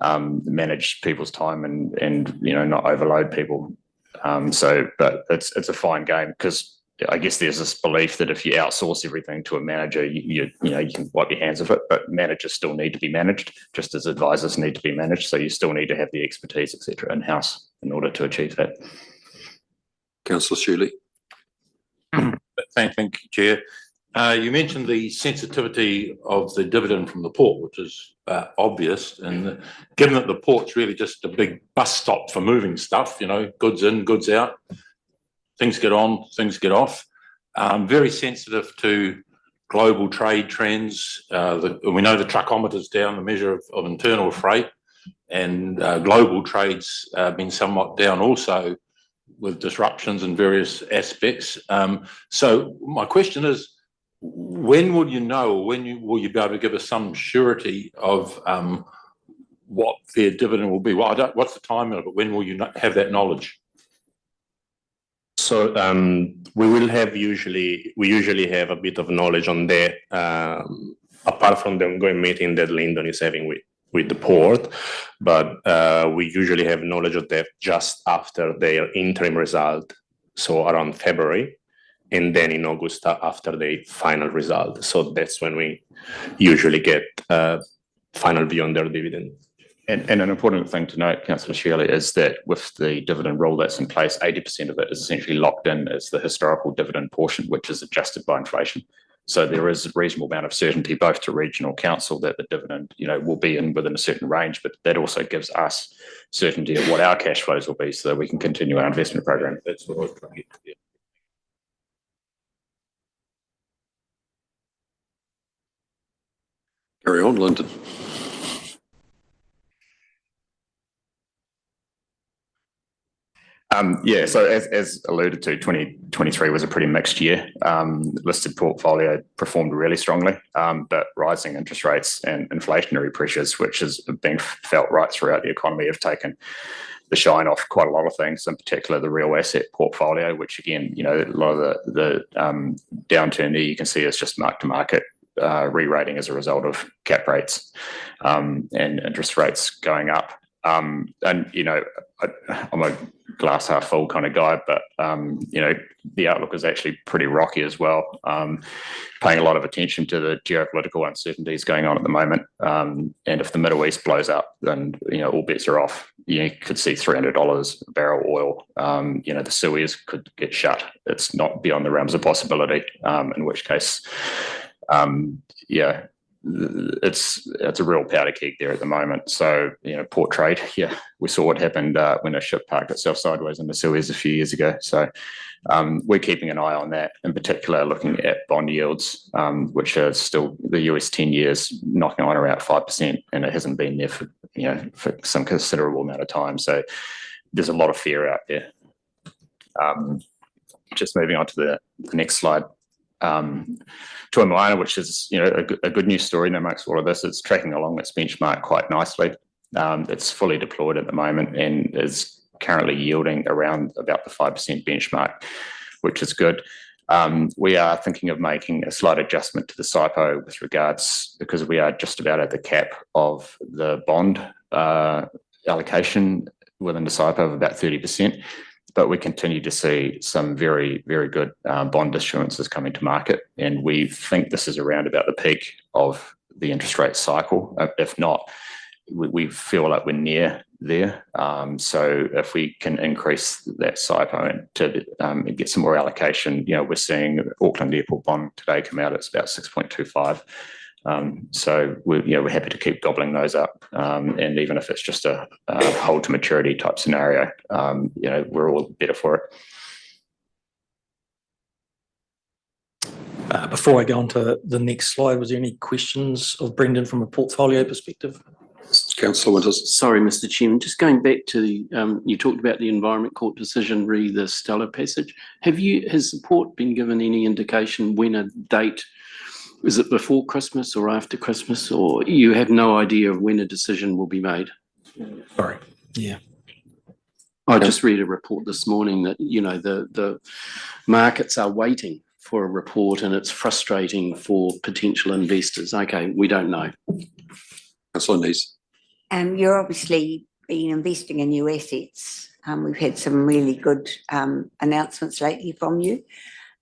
[SPEAKER 21] manage people's time and not overload people. But it's a fine game, because I guess there's this belief that if you outsource everything to a manager, you can wipe your hands of it, but managers still need to be managed, just as advisors need to be managed. So you still need to have the expertise, et cetera, in-house in order to achieve that.
[SPEAKER 1] Councillor Shirley.
[SPEAKER 18] Thank you, Chair. You mentioned the sensitivity of the dividend from the port, which is obvious. And given that the port's really just a big bus stop for moving stuff, goods in, goods out, things get on, things get off. Very sensitive to global trade trends. We know the truckometer's down, the measure of internal freight, and global trade's been somewhat down also, with disruptions in various aspects. So my question is, when will you know, or will you be able to give us some surety of what their dividend will be? Well, what's the timing of it? When will you have that knowledge?
[SPEAKER 20] So we usually have a bit of knowledge on that, apart from the ongoing meeting that Lyndon is having with the port, but we usually have knowledge of that just after their interim result, so around February, and then in August after the final result. So that's when we usually get final view on their dividend.
[SPEAKER 21] And an important thing to note, Councillor Shirley, is that with the dividend rule that's in place, 80% of it is essentially locked in as the historical dividend portion, which is adjusted by inflation. So there is a reasonable amount of certainty both to regional council that the dividend, will be within a certain range, but that also gives us certainty of what our cash flows will be, so that we can continue our investment program.
[SPEAKER 18] That's what I was trying to get to.
[SPEAKER 1] Carry on, Lyndon.
[SPEAKER 21] So as alluded to, 2023 was a pretty mixed year. Listed portfolio performed really strongly, but rising interest rates and inflationary pressures, which has been felt right throughout the economy, have taken the shine off quite a lot of things, in particular the real asset portfolio, which again, a lot of the downturn there you can see is just mark-to-market re-rating as a result of cap rates and interest rates going up. I'm a glass half full kind of guy, but you know, the outlook is actually pretty rocky as well. Paying a lot of attention to the geopolitical uncertainties going on at the moment. And if the Middle East blows up, then, you know, all bets are off. You could see $300 a barrel oil. You know, the Suez could get shut. It's not beyond the realms of possibility, in which case, yeah, it's a real powder keg there at the moment. So, you know, port trade, yeah, we saw what happened when a ship parked itself sideways in the Suez a few years ago. So we're keeping an eye on that, in particular looking at bond yields, which are still the US 10 years knocking on around 5%, and it hasn't been there for, you know, for some considerable amount of time. So there's a lot of fear out there. Just moving on to the next slide. Tuamoana, which is, you know, a good news story amongst all of this. It's tracking along its benchmark quite nicely. It's fully deployed at the moment and is currently yielding around about the 5% benchmark, which is good. We are thinking of making a slight adjustment to the SIPO with regards, because we are just about at the cap of the bond allocation within the SIPO of about 30%. But we continue to see some very, very good bond issuances coming to market. And we think this is around about the peak of the interest rate cycle. If not, we feel like we're near there. So if we can increase that SIPO to get some more allocation, you know, we're seeing Auckland Airport bond today come out, it's about 6.25. So we're happy to keep gobbling those up. And even if it's just a hold to maturity type scenario, you know, we're all better for it.
[SPEAKER 7] Before I go on to the next slide, was there any questions of Brendan from a portfolio perspective?
[SPEAKER 1] Councillor Winters.
[SPEAKER 9] Sorry, Mr. Chairman, just going back to the, you talked about the Environment Court decision re the Stella Passage. Has the port been given any indication when a date? Is it before Christmas or after Christmas, or you have no idea of when a decision will be made?
[SPEAKER 7] Sorry. Yeah.
[SPEAKER 9] I just read a report this morning that, you know, the markets are waiting for a report, and it's frustrating for potential investors. Okay, we don't know.
[SPEAKER 1] Councillor Nees.
[SPEAKER 8] You're obviously been investing in new assets. We've had some really good announcements lately from you.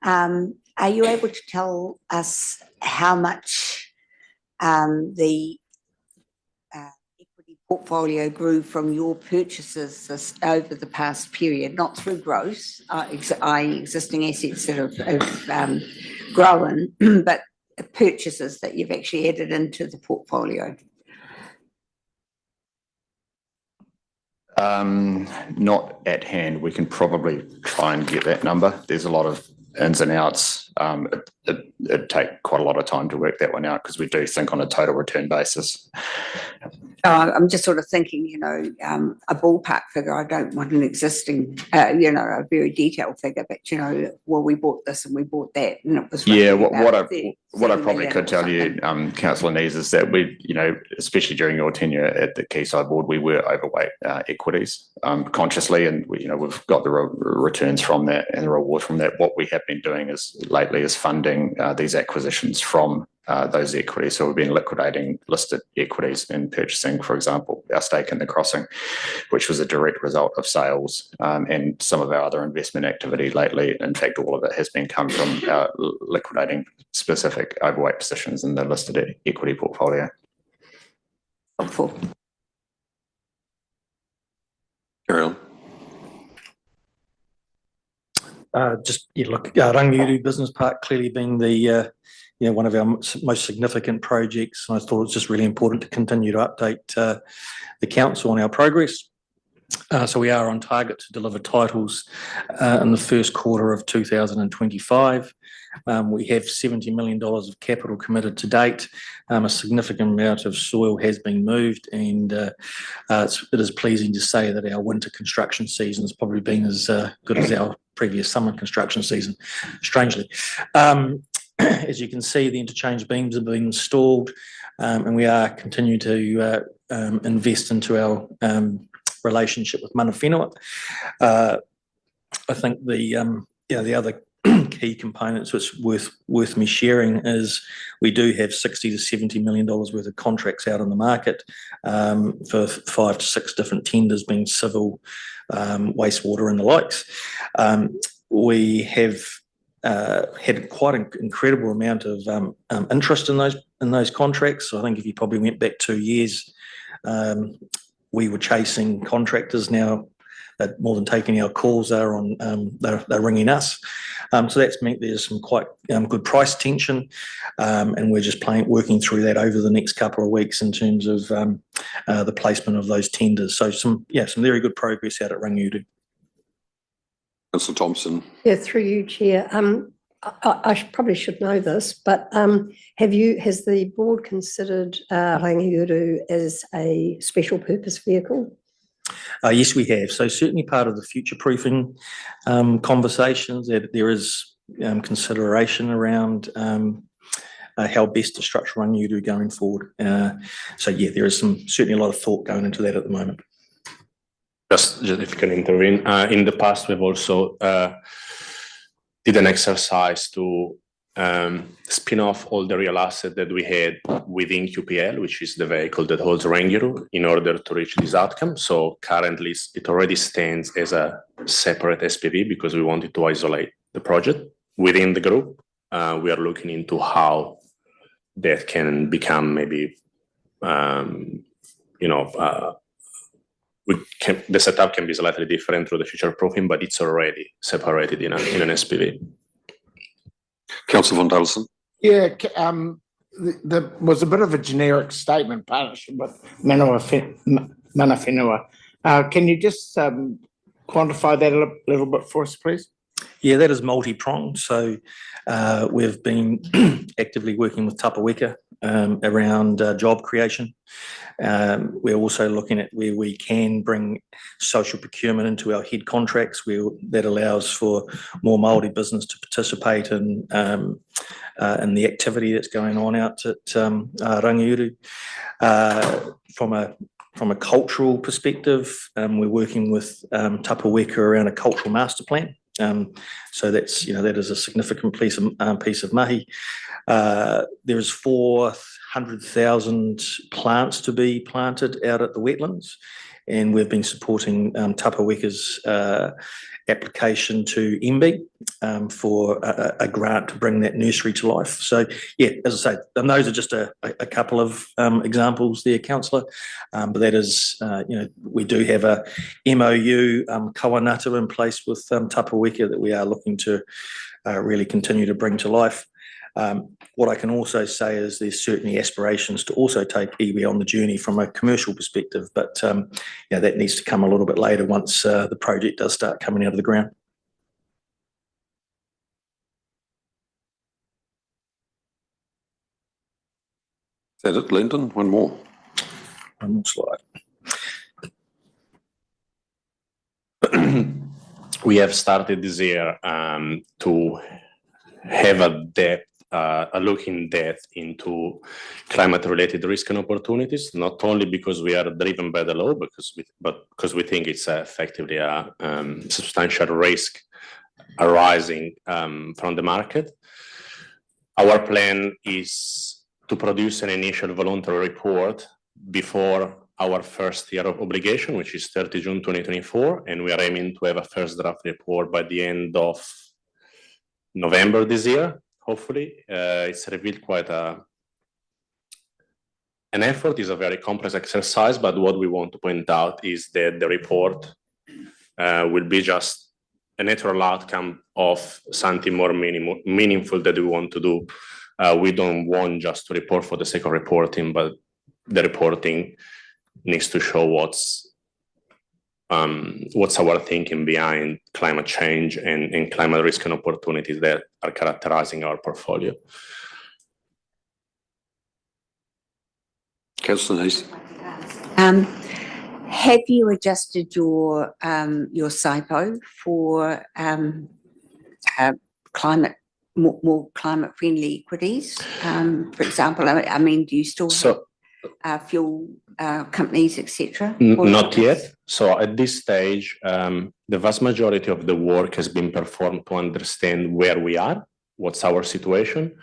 [SPEAKER 8] Are you able to tell us how much the equity portfolio grew from your purchases over the past period, not through growth, i.e. existing assets that have grown, but purchases that you've actually added into the portfolio?
[SPEAKER 21] Not at hand. We can probably try and get that number. There's a lot of ins and outs. It'd take quite a lot of time to work that one out, because we do think on a total return basis.
[SPEAKER 8] I'm just sort of thinking, you know, a ballpark figure. I don't want an existing, you know, a very detailed figure, but, you know, well, we bought this and we bought that, and it was
[SPEAKER 21] yeah. What I probably could tell you, Councillor Nees, is that we, you know, especially during your tenure at the Quayside board, we were overweight equities consciously, and we, you know, we've got the returns from that and the reward from that. What we have been doing is lately is funding these acquisitions from those equities. So we've been liquidating listed equities and purchasing, for example, our stake in the Crossing, which was a direct result of sales and some of our other investment activity lately. In fact, all of it has been come from liquidating specific overweight positions in the listed equity portfolio.
[SPEAKER 8] Helpful.
[SPEAKER 1] Carry on.
[SPEAKER 7] Rangiuru Business Park clearly being the one of our most significant projects. I thought it was just really important to continue to update the council on our progress. So we are on target to deliver titles in the first quarter of 2025. We have $70 million of capital committed to date. A significant amount of soil has been moved, and it is pleasing to say that our winter construction season has probably been as good as our previous summer construction season, strangely. As you can see, the interchange beams have been installed, and we are continuing to invest into our relationship with Mana Whenua. I think the other
[SPEAKER 4] key components which worth me sharing is we do have 60 to 70 million dollars worth of contracts out on the market for 5 to 6 different tenders, being civil, wastewater and the likes. We have had quite an incredible amount of interest in those contracts. So I think if you probably went back 2 years, we were chasing contractors. Now that more than taking our calls, they're ringing us. So that's meant there's some quite good price tension, and we're just working through that over the next couple of weeks in terms of the placement of those tenders. So some very good progress out at Rangiuru.
[SPEAKER 1] Councillor Thompson.
[SPEAKER 3] Yeah, through you, Chair. I probably should know this, but has the board considered Rangiuru as a special purpose vehicle?
[SPEAKER 4] Yes, we have. So certainly part of the future proofing conversations, that there is consideration around how best to structure Rangiuru going forward. So yeah, there is certainly a lot of thought going into that at the moment.
[SPEAKER 20] Just if I can intervene, in the past we've also did an exercise to spin off all the real assets that we had within QPL, which is the vehicle that holds Rangiuru, in order to reach this outcome. So currently it already stands as a separate SPV because we wanted to isolate the project within the group. We are looking into how that can become maybe, the setup can be slightly different through the future proofing, but it's already separated in an SPV.
[SPEAKER 1] Councillor Von Dellison.
[SPEAKER 16] Yeah, there was a bit of a generic statement, partnership with Mana Whenua. Can you just quantify that a little bit for us, please?
[SPEAKER 4] Yeah, that is multi-pronged. So we've been actively working with Tapaweka around job creation. We're also looking at where we can bring social procurement into our head contracts, where that allows for more Māori business to participate in the activity that's going on out at Rangiuru. From a cultural perspective, we're working with Tapaweka around a cultural master plan. So that's, that is a significant piece of mahi. There is 400,000 plants to be planted out at the wetlands, and we've been supporting Tapaweka's application to MB for a grant to bring that nursery to life. So yeah, as I say, and those are just a couple of examples there, councillor. But that is, we do have a MOU kawanata in place with Tapaweka that we are looking to really continue to bring to life. What I can also say is there's certainly aspirations to also take iwi on the journey from a commercial perspective, but that needs to come a little bit later once the project does start coming out of the ground.
[SPEAKER 1] Is that it, Lyndon? One more.
[SPEAKER 4] One more slide.
[SPEAKER 20] We have started this year to have a look in depth into climate-related risk and opportunities, not only because we are driven by the law, but because we think it's effectively a substantial risk arising from the market. Our plan is to produce an initial voluntary report before our first year of obligation, which is 30 June 2024, and we are aiming to have a first draft report by the end of November this year. Hopefully, it's revealed quite an effort. It's a very complex exercise, but what we want to point out is that the report will be just a natural outcome of something more meaningful that we want to do. We don't want just to report for the sake of reporting, but the reporting needs to show what's our thinking behind climate change and climate risk and opportunities that are characterizing our portfolio.
[SPEAKER 1] Councillor Neese.
[SPEAKER 8] Have you adjusted your SIPO for climate, more climate friendly equities? For example, I mean, do you still fuel companies, etc.?
[SPEAKER 20] Not yet. So at this stage, the vast majority of the work has been performed to understand where we are, what's our situation.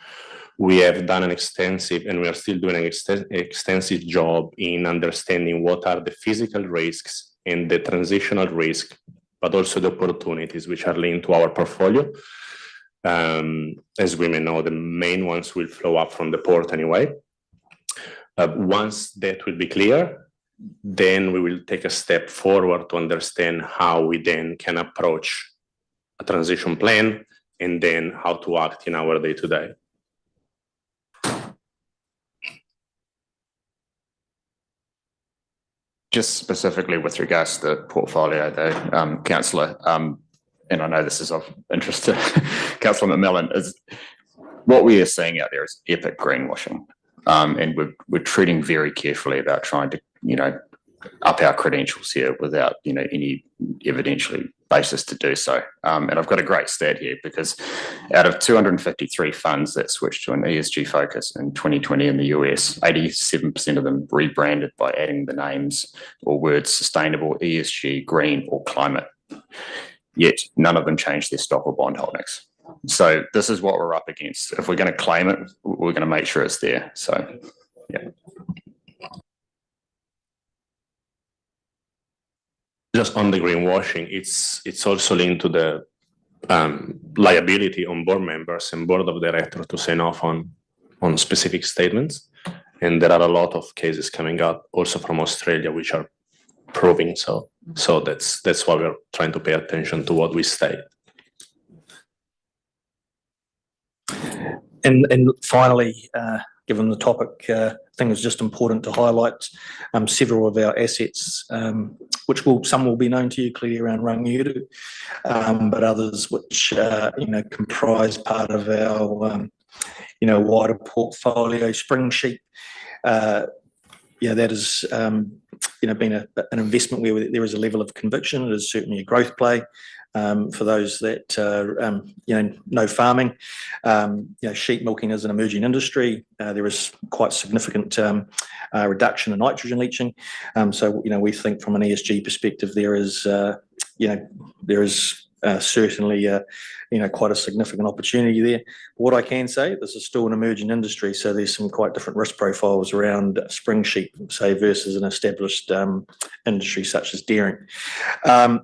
[SPEAKER 20] We have done an extensive, and we are still doing an extensive job in understanding what are the physical risks and the transitional risk, but also the opportunities which are linked to our portfolio. As we may know, the main ones will flow up from the port anyway. Once that will be clear, then we will take a step forward to understand how we then can approach a transition plan and then how to act in our day-to-day.
[SPEAKER 21] Just specifically with regards to the portfolio, though, councillor, and I know this is of interest to Councillor McMillan, is what we are seeing out there is epic greenwashing. And we're treading very carefully about trying to, up our credentials here without, any evidentially basis to do so. And I've got a great stat here because out of 253 funds that switched to an ESG focus in 2020 in the US, 87% of them rebranded by adding the names or words sustainable, ESG, green, or climate. Yet none of them changed their stock or bond holdings. So this is what we're up against. If we're going to claim it, we're going to make sure it's there. So, yeah.
[SPEAKER 20] Just on the greenwashing, it's also linked to the liability on board members and board of directors to sign off on specific statements. And there are a lot of cases coming out also from Australia, which are proving so. So that's why we're trying to pay attention to what we state.
[SPEAKER 4] And finally, given the topic, I think it's just important to highlight several of our assets, which some will be known to you clearly around Rangiuru, but others which comprise part of our wider portfolio. Spring Sheep, that has been an investment where there is a level of conviction. It is certainly a growth play. For those that know farming, sheep milking is an emerging industry. There is quite significant reduction in nitrogen leaching. So we think from an ESG perspective, there is certainly quite a significant opportunity there. What I can say, this is still an emerging industry, so there's some quite different risk profiles around spring sheep, say, versus an established industry such as dairying.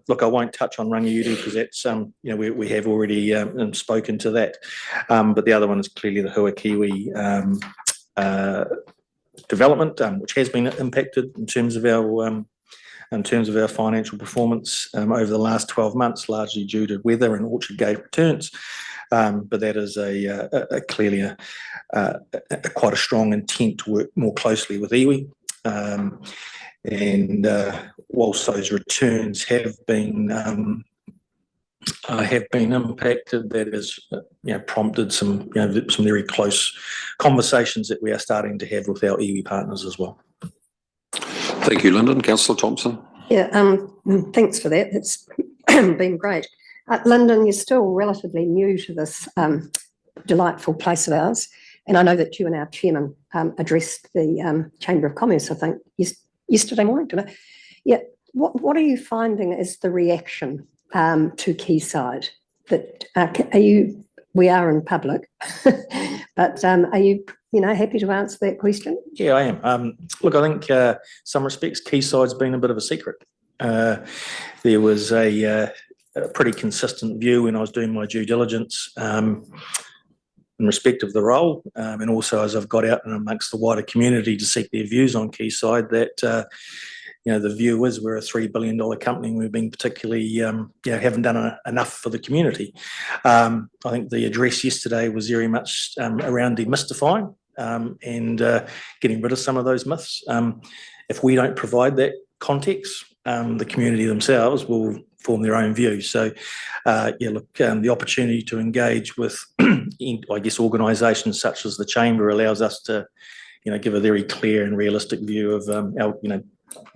[SPEAKER 4] Look, I won't touch on Rangiuru because that's we have already spoken to that. But the other one is clearly the Huakiwi development, which has been impacted in terms of our financial performance over the last 12 months, largely due to weather and orchard gate returns. But that is clearly quite a strong intent to work more closely with iwi. And whilst those returns have been impacted, that has prompted some very close conversations that we are starting to have with our iwi partners as well.
[SPEAKER 1] Thank you, Lyndon. Councillor Thompson.
[SPEAKER 3] Yeah, thanks for that. It's been great. Lyndon, you're still relatively new to this delightful place of ours, and I know that you and our chairman addressed the Chamber of Commerce, I think, yesterday morning, didn't it? Yeah. What are you finding is the reaction to Quayside? That we are in public, but are you happy to answer that question?
[SPEAKER 4] Yeah, I am. Look, I think some respects Quayside's been a bit of a secret. There was a pretty consistent view when I was doing my due diligence in respect of the role, and also as I've got out and amongst the wider community to seek their views on Quayside, that the view is we're a $3 billion company and we've been particularly, haven't done enough for the community. I think the address yesterday was very much around demystifying and getting rid of some of those myths. If we don't provide that context, the community themselves will form their own view. So, the opportunity to engage with, I guess, organisations such as the Chamber allows us to, give a very clear and realistic view of our,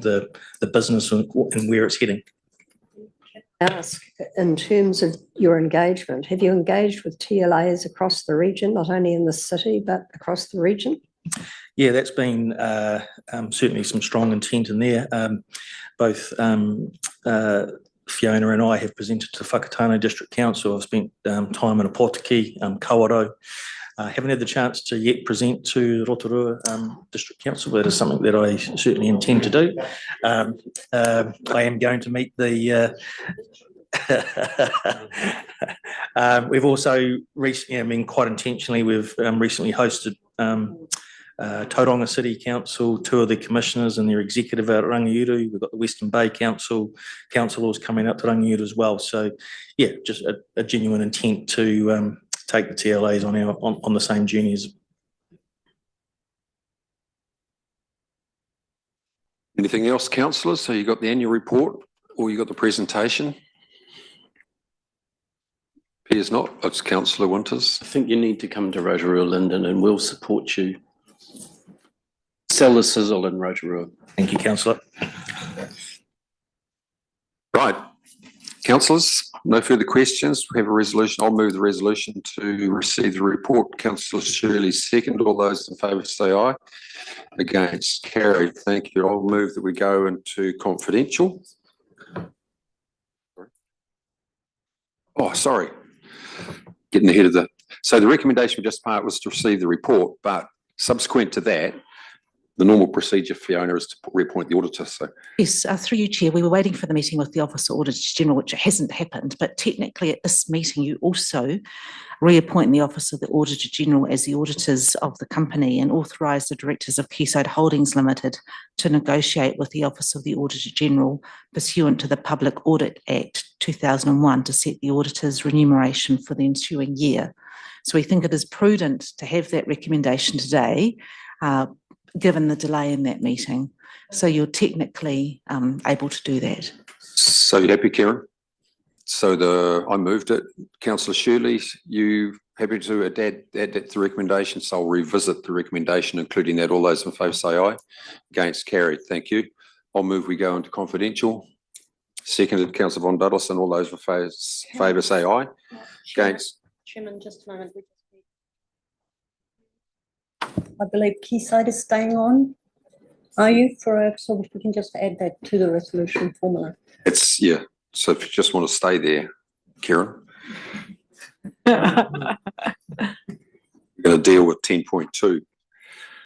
[SPEAKER 4] the business and where it's heading.
[SPEAKER 3] Ask, in terms of your engagement, have you engaged with TLAs across the region, not only in the city, but across the region?
[SPEAKER 4] Yeah, that's been certainly some strong intent in there. Both Fiona and I have presented to Whakatane District Council. I've spent time in Opotiki, Kawerau. Haven't had the chance to yet present to Rotorua District Council, but it is something that I certainly intend to do. I am going to meet the we've also recently, I mean, quite intentionally, we've recently hosted Tauranga City Council, two of the commissioners and their executive out at Rangiuru. We've got the Western Bay councillors coming out to Rangiuru as well. So, yeah, just a genuine intent to take the TLAs on the same journey as.
[SPEAKER 1] Anything else, councillors? So you got the annual report or you got the presentation? Appears not. It's Councillor Winters.
[SPEAKER 9] I think you need to come to Rotorua, Lyndon, and we'll support you. Sell the sizzle in Rotorua.
[SPEAKER 4] Thank you, councillor.
[SPEAKER 1] Right. Councillors, no further questions. We have a resolution. I'll move the resolution to receive the report. Councillor Shirley second. All those in favour say aye. Against, carried. Thank you. I'll move that we go into confidential. Oh, sorry. Getting ahead of so the recommendation we just part was to receive the report, but subsequent to that, the normal procedure, Fiona, is to reappoint the auditor. So
[SPEAKER 10] Yes, through you, Chair, we were waiting for the meeting with the Office of Auditor General, which hasn't happened, but technically at this meeting, you also reappoint the Office of the Auditor General as the auditors of the company and authorise the directors of Quayside Holdings Limited to negotiate with the Office of the Auditor General pursuant to the Public Audit Act 2001 to set the auditor's remuneration for the ensuing year. So we think it is prudent to have that recommendation today, given the delay in that meeting. So you're technically able to do that.
[SPEAKER 1] So you happy, Karen? So I moved it. Councillor Shirley, you happy to add that to the recommendation? So I'll revisit the recommendation, including that. All those in favour say aye. Against, carried. Thank you. I'll move we go into confidential. Seconded, Councillor Von Duddleston. All those in favour say aye. Against.
[SPEAKER 3] Chairman, just a moment. I believe Quayside is staying on. Are you so if we can just add that to the resolution formula?
[SPEAKER 1] It's, yeah. So if you just want to stay there, Karen. We're going to deal with 10.2.